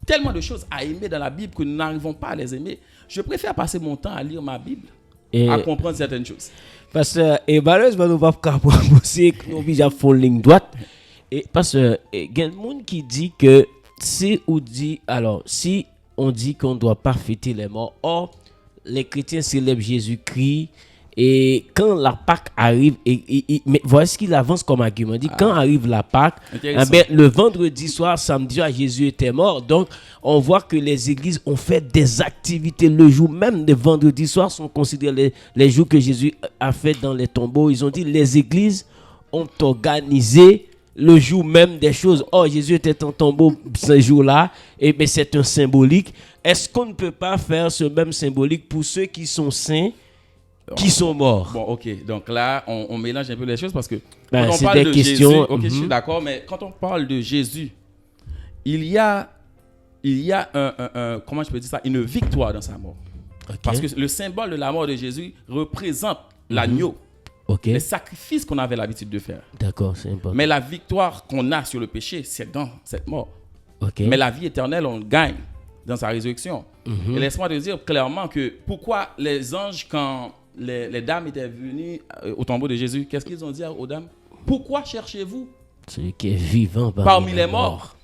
tellement de choses à aimer dans la Bible que nous n'arrivons pas à les aimer. Je préfère passer mon temps à lire ma Bible, à comprendre certaines choses. Parce que malheureusement, nous ne pouvons pas pousser, nous déjà faire ligne droite. Et parce que il y a des gens qui disent que si on dit qu'on ne doit pas fêter les morts, or les chrétiens célèbrent Jésus-Christ. Et quand la Pâque arrive, mais voici ce qu'il avance comme argument. Il dit quand arrive la Pâque, le vendredi soir, samedi soir, Jésus était mort. Donc, on voit que les églises ont fait des activités le jour même de vendredi soir sont considérés les jours que Jésus a fait dans les tombeaux. Ils ont dit les églises ont organisé le jour même des choses. Oh, Jésus était en tombeau ce jour-là, mais c'est un symbolique. Est-ce qu'on ne peut pas faire ce même symbolique pour ceux qui sont saints? qui sont morts. Bon, ok. Donc là, on mélange un peu les choses parce que Ben, quand on c'est parle des de questions, Jésus, ok, je suis d'accord, mais quand on parle de Jésus, il y a comment je peux dire ça, une victoire dans sa mort. Ok. Parce que le symbole de la mort de Jésus représente l'agneau, Ok. les sacrifices qu'on avait l'habitude de faire. D'accord, c'est important. Mais la victoire qu'on a sur le péché, c'est dans cette mort. Ok. Mais la vie éternelle, on le gagne dans sa résurrection. Et laisse-moi te dire clairement que pourquoi les anges, quand les dames étaient venues au tombeau de Jésus, qu'est-ce qu'ils ont dit aux dames? Pourquoi cherchez-vous Celui qui est vivant parmi les morts?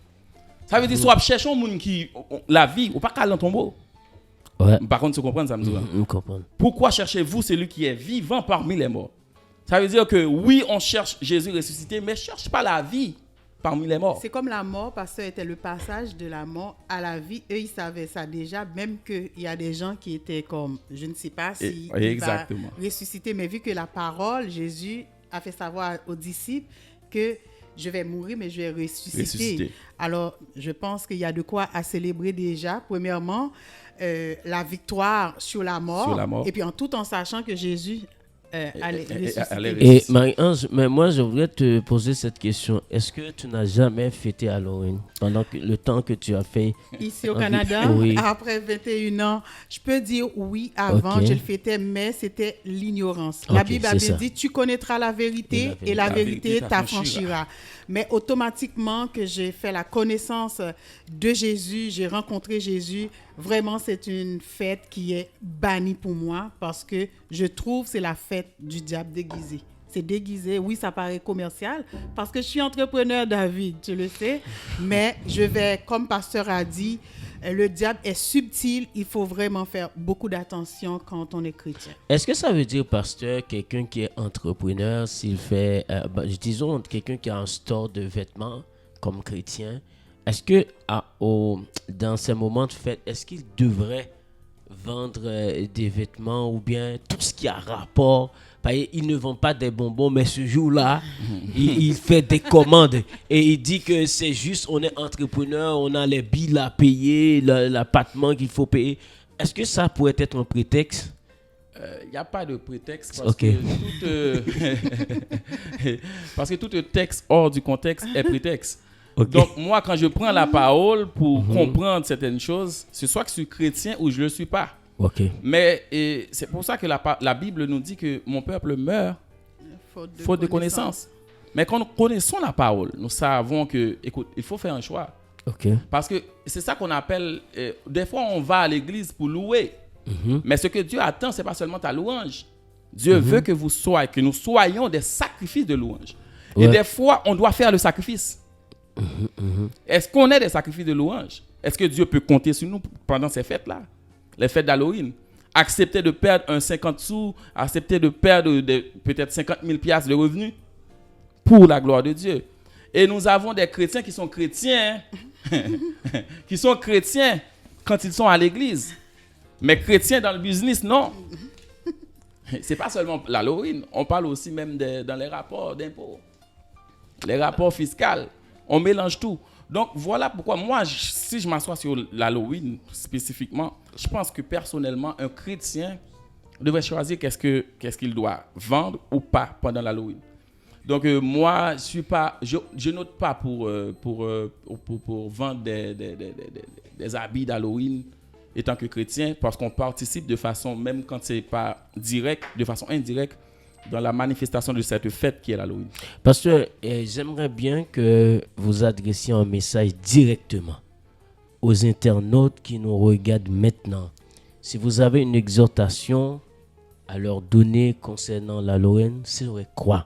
Ça veut dire soit cherchons monde qui la vie ou pas qu'à dans le tombeau. Ouais. Par contre, tu comprends ça me dit. Je comprends. Pourquoi cherchez-vous celui qui est vivant parmi les morts? Ça veut dire que oui, on cherche Jésus ressuscité, mais cherche pas la vie parmi les morts. C'est comme la mort, parce que c'était le passage de la mort à la vie. Eux, ils savaient ça déjà, même qu'il y a des gens qui étaient comme, je ne sais pas si il exactement. va ressusciter, mais vu que la parole, Jésus a fait savoir aux disciples que je vais mourir, mais je vais ressusciter. Alors, je pense qu'il y a de quoi à célébrer déjà. Premièrement, la victoire sur la mort, et puis tout en sachant que Jésus allait ressusciter. Et Marie-Ange, mais moi je voudrais te poser cette question. Est-ce que tu n'as jamais fêté Halloween pendant le temps que tu as fait ici au Canada? Oui. Après 21 ans, je peux dire oui, avant Ok. je le fêtais, mais c'était l'ignorance. Ok, La Bible a c'est bien ça. dit, tu connaîtras la vérité et la vérité t'affranchira. Mais automatiquement que j'ai fait la connaissance de Jésus, j'ai rencontré Jésus, vraiment c'est une fête qui est bannie pour moi parce que je trouve que c'est la fête du diable déguisé. C'est déguisé, oui, ça paraît commercial parce que je suis entrepreneur, David, tu le sais, mais je vais, comme pasteur a dit, le diable est subtil, il faut vraiment faire beaucoup d'attention quand on est chrétien. Est-ce que ça veut dire, pasteur, quelqu'un qui est entrepreneur, s'il fait, disons, quelqu'un qui a un store de vêtements comme chrétien, est-ce que dans ces moments de fête, est-ce qu'il devrait vendre des vêtements ou bien tout ce qui a rapport? Il ne vend pas des bonbons, mais ce jour-là, il fait des commandes et il dit que c'est juste, on est entrepreneur, on a les billes à payer, l'appartement qu'il faut payer. Est-ce que ça pourrait être un prétexte? Il n'y a pas de prétexte parce Ok. parce que tout texte hors du contexte est prétexte. Ok. Donc moi, quand je prends la parole pour comprendre certaines choses, c'est soit que je suis chrétien ou je ne le suis pas. Ok. Mais c'est pour ça que la Bible nous dit que mon peuple meurt faute de connaissance. Mais quand nous connaissons la parole, nous savons que, écoute, il faut faire un choix. Ok. Parce que c'est ça qu'on appelle, des fois on va à l'église pour louer. Mais ce que Dieu attend, ce n'est pas seulement ta louange. Dieu veut que nous soyons des sacrifices de louange. Ouais. Et des fois, on doit faire le sacrifice. Est-ce qu'on est des sacrifices de louange? Est-ce que Dieu peut compter sur nous pendant ces fêtes-là? Les fêtes d'Halloween. Accepter de perdre un 50 sous, accepter de perdre peut-être 50 000 piastres de revenus pour la gloire de Dieu. Et nous avons des chrétiens qui sont chrétiens, qui sont chrétiens quand ils sont à l'église. Mais chrétiens dans le business, non. C'est pas seulement l'Halloween. On parle aussi même dans les rapports d'impôts, les rapports fiscaux. On mélange tout. Donc, voilà pourquoi moi, si je m'assois sur l'Halloween spécifiquement, je pense que personnellement, un chrétien devrait choisir qu'est-ce qu'il doit vendre ou pas pendant l'Halloween. Donc, moi, je note pas pour vendre des habits d'Halloween étant que chrétien, parce qu'on participe de façon, même quand c'est pas direct, de façon indirecte, dans la manifestation de cette fête qui est l'Halloween. Pasteur, j'aimerais bien que vous adressiez un message directement aux internautes qui nous regardent maintenant. Si vous avez une exhortation à leur donner concernant l'Halloween, c'est quoi?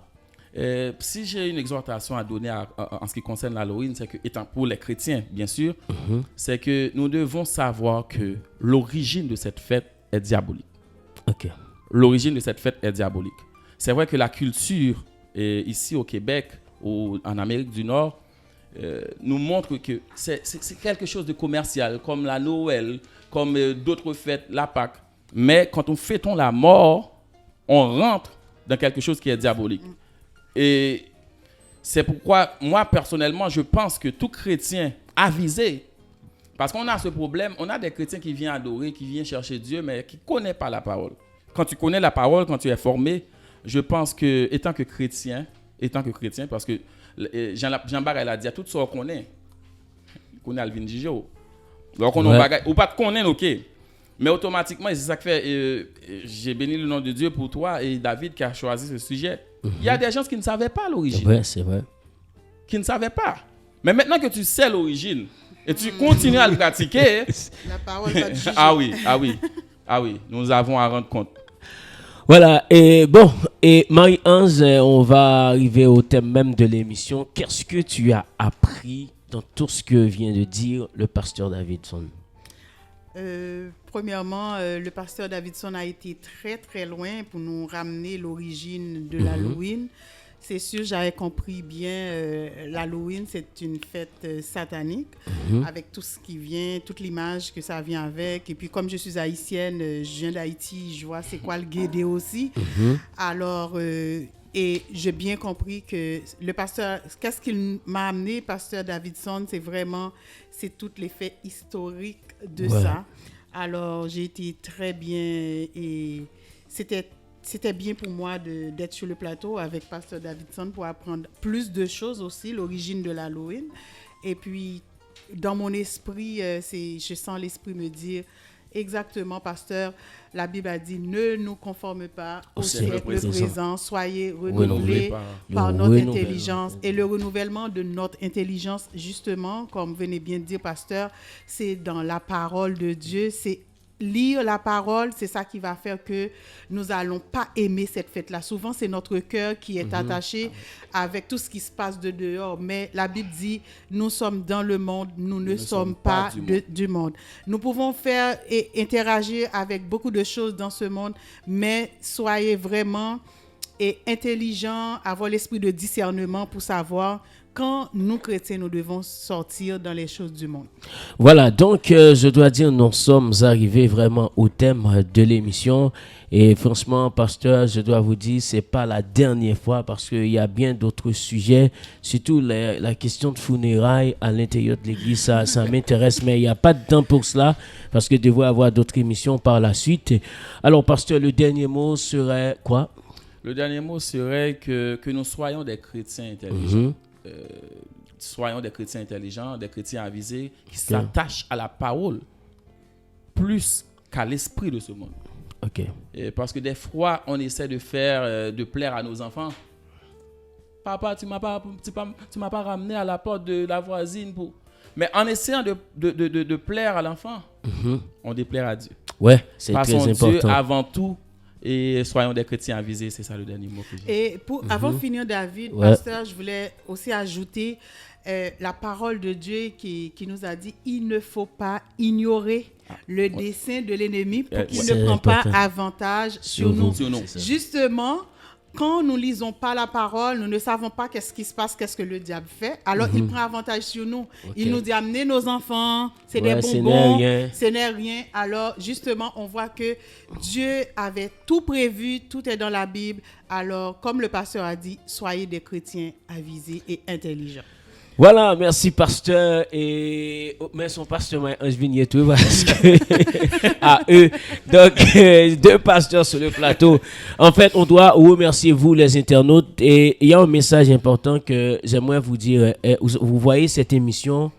Si j'ai une exhortation à donner en ce qui concerne l'Halloween, c'est que, étant pour les chrétiens, bien sûr, c'est que nous devons savoir que l'origine de cette fête est diabolique. Ok. L'origine de cette fête est diabolique. C'est vrai que la culture, ici au Québec ou en Amérique du Nord, nous montre que c'est quelque chose de commercial, comme la Noël, comme d'autres fêtes, la Pâque. Mais quand nous fêtons la mort, on rentre dans quelque chose qui est diabolique. Et c'est pourquoi, moi, personnellement, je pense que tout chrétien avisé, parce qu'on a ce problème, on a des chrétiens qui viennent adorer, qui viennent chercher Dieu, mais qui ne connaissent pas la parole, quand tu connais la parole, quand tu es formé, je pense que, étant que chrétien, parce que Jean-Baptiste a dit à tout ce qu'on connaît. On connaît Alvin Gigio. Donc, on a ou pas de connaître, ok. Mais automatiquement, c'est ça que fait. J'ai béni le nom de Dieu pour toi et David qui a choisi ce sujet. Il y a des gens qui ne savaient pas l'origine. C'est vrai. Qui ne savaient pas. Mais maintenant que tu sais l'origine et tu continues à le pratiquer. La parole va te juger. Ah oui, nous avons à rendre compte. Voilà, et bon, et Marie-Ange, on va arriver au thème même de l'émission. Qu'est-ce que tu as appris dans tout ce que vient de dire le pasteur Davidson? Premièrement, le pasteur Davidson a été très très loin pour nous ramener l'origine de l'Halloween. C'est sûr, j'avais compris bien, l'Halloween, c'est une fête satanique, avec tout ce qui vient, toute l'image que ça vient avec. Et puis, comme je suis haïtienne, je viens d'Haïti, je vois c'est quoi le guédé aussi. Alors, et j'ai bien compris que le pasteur, qu'est-ce qu'il m'a amené, pasteur Davidson, c'est tous les faits historiques de ça. Alors, j'ai été très bien et c'était bien pour moi d'être sur le plateau avec pasteur Davidson pour apprendre plus de choses aussi, l'origine de l'Halloween. Et puis, dans mon esprit, je sens l'esprit me dire exactement, pasteur, la Bible a dit, ne nous conforme pas au siècle présent, soyez renouvelés par notre intelligence. Et le renouvellement de notre intelligence, justement, comme venez bien de dire, pasteur, c'est dans la parole de Dieu, c'est lire la parole, c'est ça qui va faire que nous n'allons pas aimer cette fête-là. Souvent, c'est notre cœur qui est attaché avec tout ce qui se passe de dehors. Mais la Bible dit, nous sommes dans le monde, nous ne sommes pas du monde. Nous pouvons faire et interagir avec beaucoup de choses dans ce monde, mais soyez vraiment intelligents, avoir l'esprit de discernement pour savoir quand nous, chrétiens, nous devons sortir dans les choses du monde. Voilà, donc je dois dire, nous sommes arrivés vraiment au thème de l'émission. Et franchement, pasteur, je dois vous dire, c'est pas la dernière fois parce qu'il y a bien d'autres sujets, surtout la question de funérailles à l'intérieur de l'église, ça m'intéresse, mais il n'y a pas de temps pour cela parce que devrait avoir d'autres émissions par la suite. Alors, pasteur, le dernier mot serait quoi? Le dernier mot serait que nous soyons des chrétiens intelligents. Soyons des chrétiens intelligents, des chrétiens avisés qui s'attachent à la parole plus qu'à l'esprit de ce monde. Et parce que des fois, on essaie de plaire à nos enfants. Papa, tu m'as pas ramené à la porte de la voisine pour. Mais en essayant de plaire à l'enfant, on déplaire à Dieu. Ouais, c'est Passons très important. Dieu avant tout. Et soyons des chrétiens avisés, c'est ça le dernier mot que j'ai. Et avant de finir, David, pasteur, je voulais aussi ajouter la parole de Dieu qui nous a dit, il ne faut pas ignorer le dessein de l'ennemi pour qu'il ne prenne pas avantage sur nous. Justement, quand nous ne lisons pas la parole, nous ne savons pas qu'est-ce qui se passe, qu'est-ce que le diable fait. Alors, il prend avantage sur nous. Il nous dit, amenez nos enfants, c'est des bonbons, ce n'est rien. Alors, justement, on voit que Dieu avait tout prévu, tout est dans la Bible. Alors, comme le pasteur a dit, soyez des chrétiens avisés et intelligents. Voilà, merci pasteur et mais son pasteur Ange Vignetou parce que à eux donc deux pasteurs sur le plateau. En fait, on doit remercier vous les internautes et il y a un message important que j'aimerais vous dire. Vous voyez cette émission,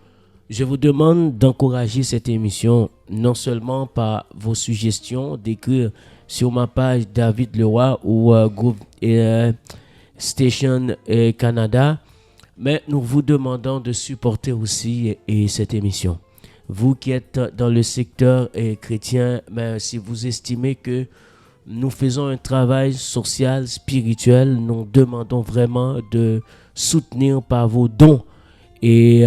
je vous demande d'encourager cette émission non seulement par vos suggestions, d'écrire sur ma page David Leroy ou Groupe Station Canada. Mais nous vous demandons de supporter aussi cette émission. Vous qui êtes dans le secteur chrétien, mais si vous estimez que nous faisons un travail social, spirituel, nous demandons vraiment de soutenir par vos dons et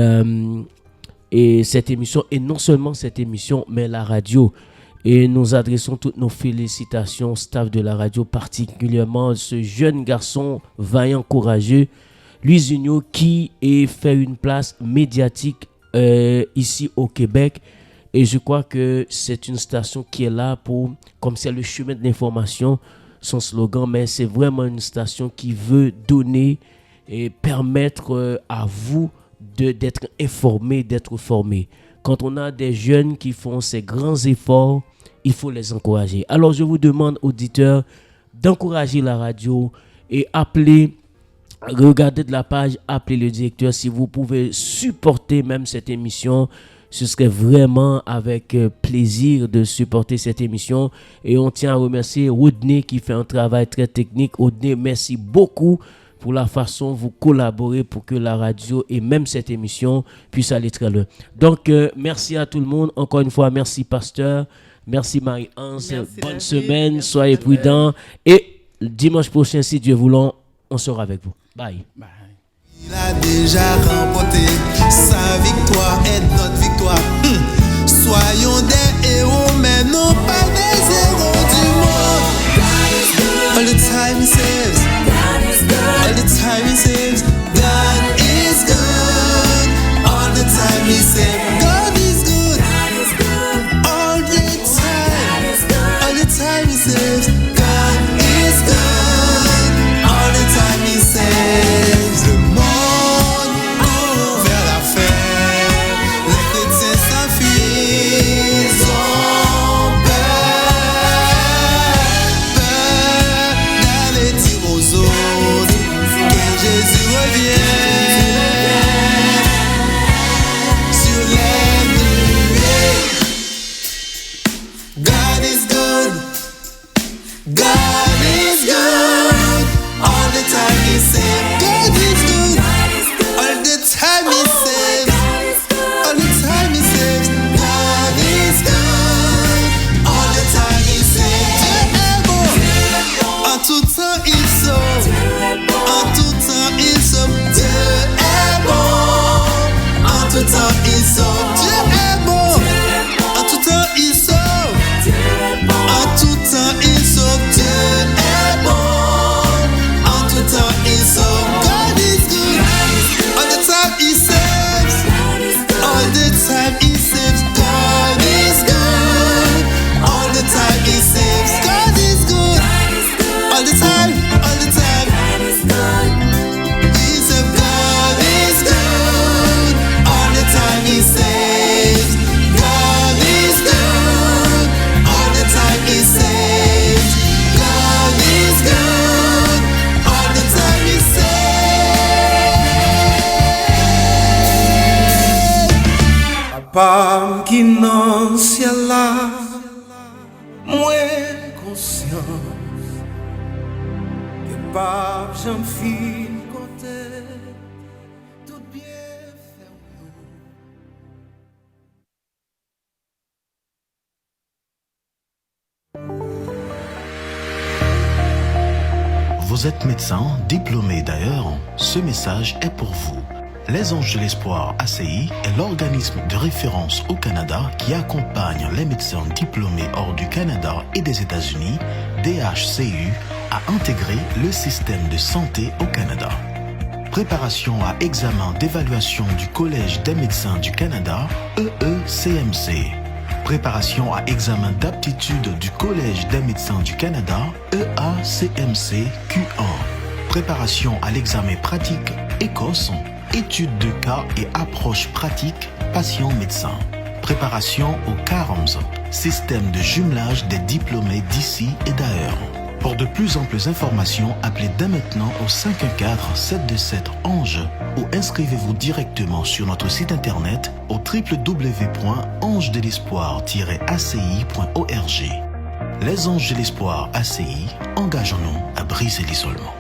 cette émission, et non seulement cette émission, mais la radio. Et nous adressons toutes nos félicitations au staff de la radio, particulièrement ce jeune garçon vaillant, courageux, Louis Junio, qui a fait une place médiatique ici au Québec. Et je crois que c'est une station qui est là pour, comme c'est le chemin de l'information, son slogan, mais c'est vraiment une station qui veut donner et permettre à vous d'être informés, d'être formés. Quand on a des jeunes qui font ces grands efforts il faut les encourager. Alors je vous demande, auditeurs, d'encourager la radio et appeler, regardez de la page, appelez le directeur. Si vous pouvez supporter même cette émission, ce serait vraiment avec plaisir de supporter cette émission. Et on tient à remercier Rodney qui fait un travail très technique. Rodney, merci beaucoup pour la façon dont vous collaborez pour que la radio et même cette émission puisse aller très loin. Donc, merci à tout le monde. Encore une fois, merci Pasteur. Merci Marie-Anse. Bonne David. semaine. Merci, Soyez prudents. Et dimanche prochain, si Dieu voulant, on sera avec vous. Bye. Bye. Il a déjà remporté, sa victoire est notre victoire. Soyons des héros, mais non pas des héros du monde. All the time he saves, all the time he saves, God is good. All the time he saves, God is good. All the time he saves, God is good. All the time he saves. Le monde court vers la fin, les chrétiens s'enfuient, ils ont peur d'aller dire aux autres que Jésus revient sur les nuées. God is good. God is good. All the time he saves. God is good. All the time he saves. All the time he saves. God is good. All the time he saves. Dieu est bon. En tout temps il sauve. En tout temps il sauve. Dieu est bon. En tout temps il sauve. Dieu est bon. En tout temps il sauve. En tout temps il sauve. Dieu est bon. En tout temps il sauve. God is good. All the time he saves. All the time he saves. God is good. All the time he saves. God is good. All the time. All the time. He saves. God is good. All the time he saves. God is good. All the time he saves. God is good. All the time he saves. Papa qui nan ciel là, moins conscient que pape j'en fin côté tout bien fait. Vous êtes médecin, diplômé d'ailleurs, ce message est pour vous. Les Anges de l'Espoir ACI est l'organisme de référence au Canada qui accompagne les médecins diplômés hors du Canada et des États-Unis, DHCU, à intégrer le système de santé au Canada. Préparation à examen d'évaluation du Collège des médecins du Canada, EECMC. Préparation à examen d'aptitude du Collège des médecins du Canada, EACMC Q1. Préparation à l'examen pratique ECOS, études de cas et approche pratique patient-médecin. Préparation au CARMS, système de jumelage des diplômés d'ici et d'ailleurs. Pour de plus amples informations, appelez dès maintenant au 514-727-ANGE ou inscrivez-vous directement sur notre site internet au www.angedelespoir-aci.org. Les Anges de l'Espoir ACI, engageons-nous à briser l'isolement.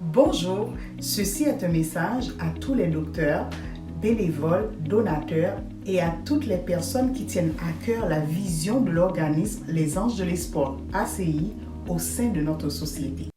Bonjour, ceci est un message à tous les docteurs, bénévoles, donateurs et à toutes les personnes qui tiennent à cœur la vision de l'organisme Les Anges de l'Espoir ACI au sein de notre société.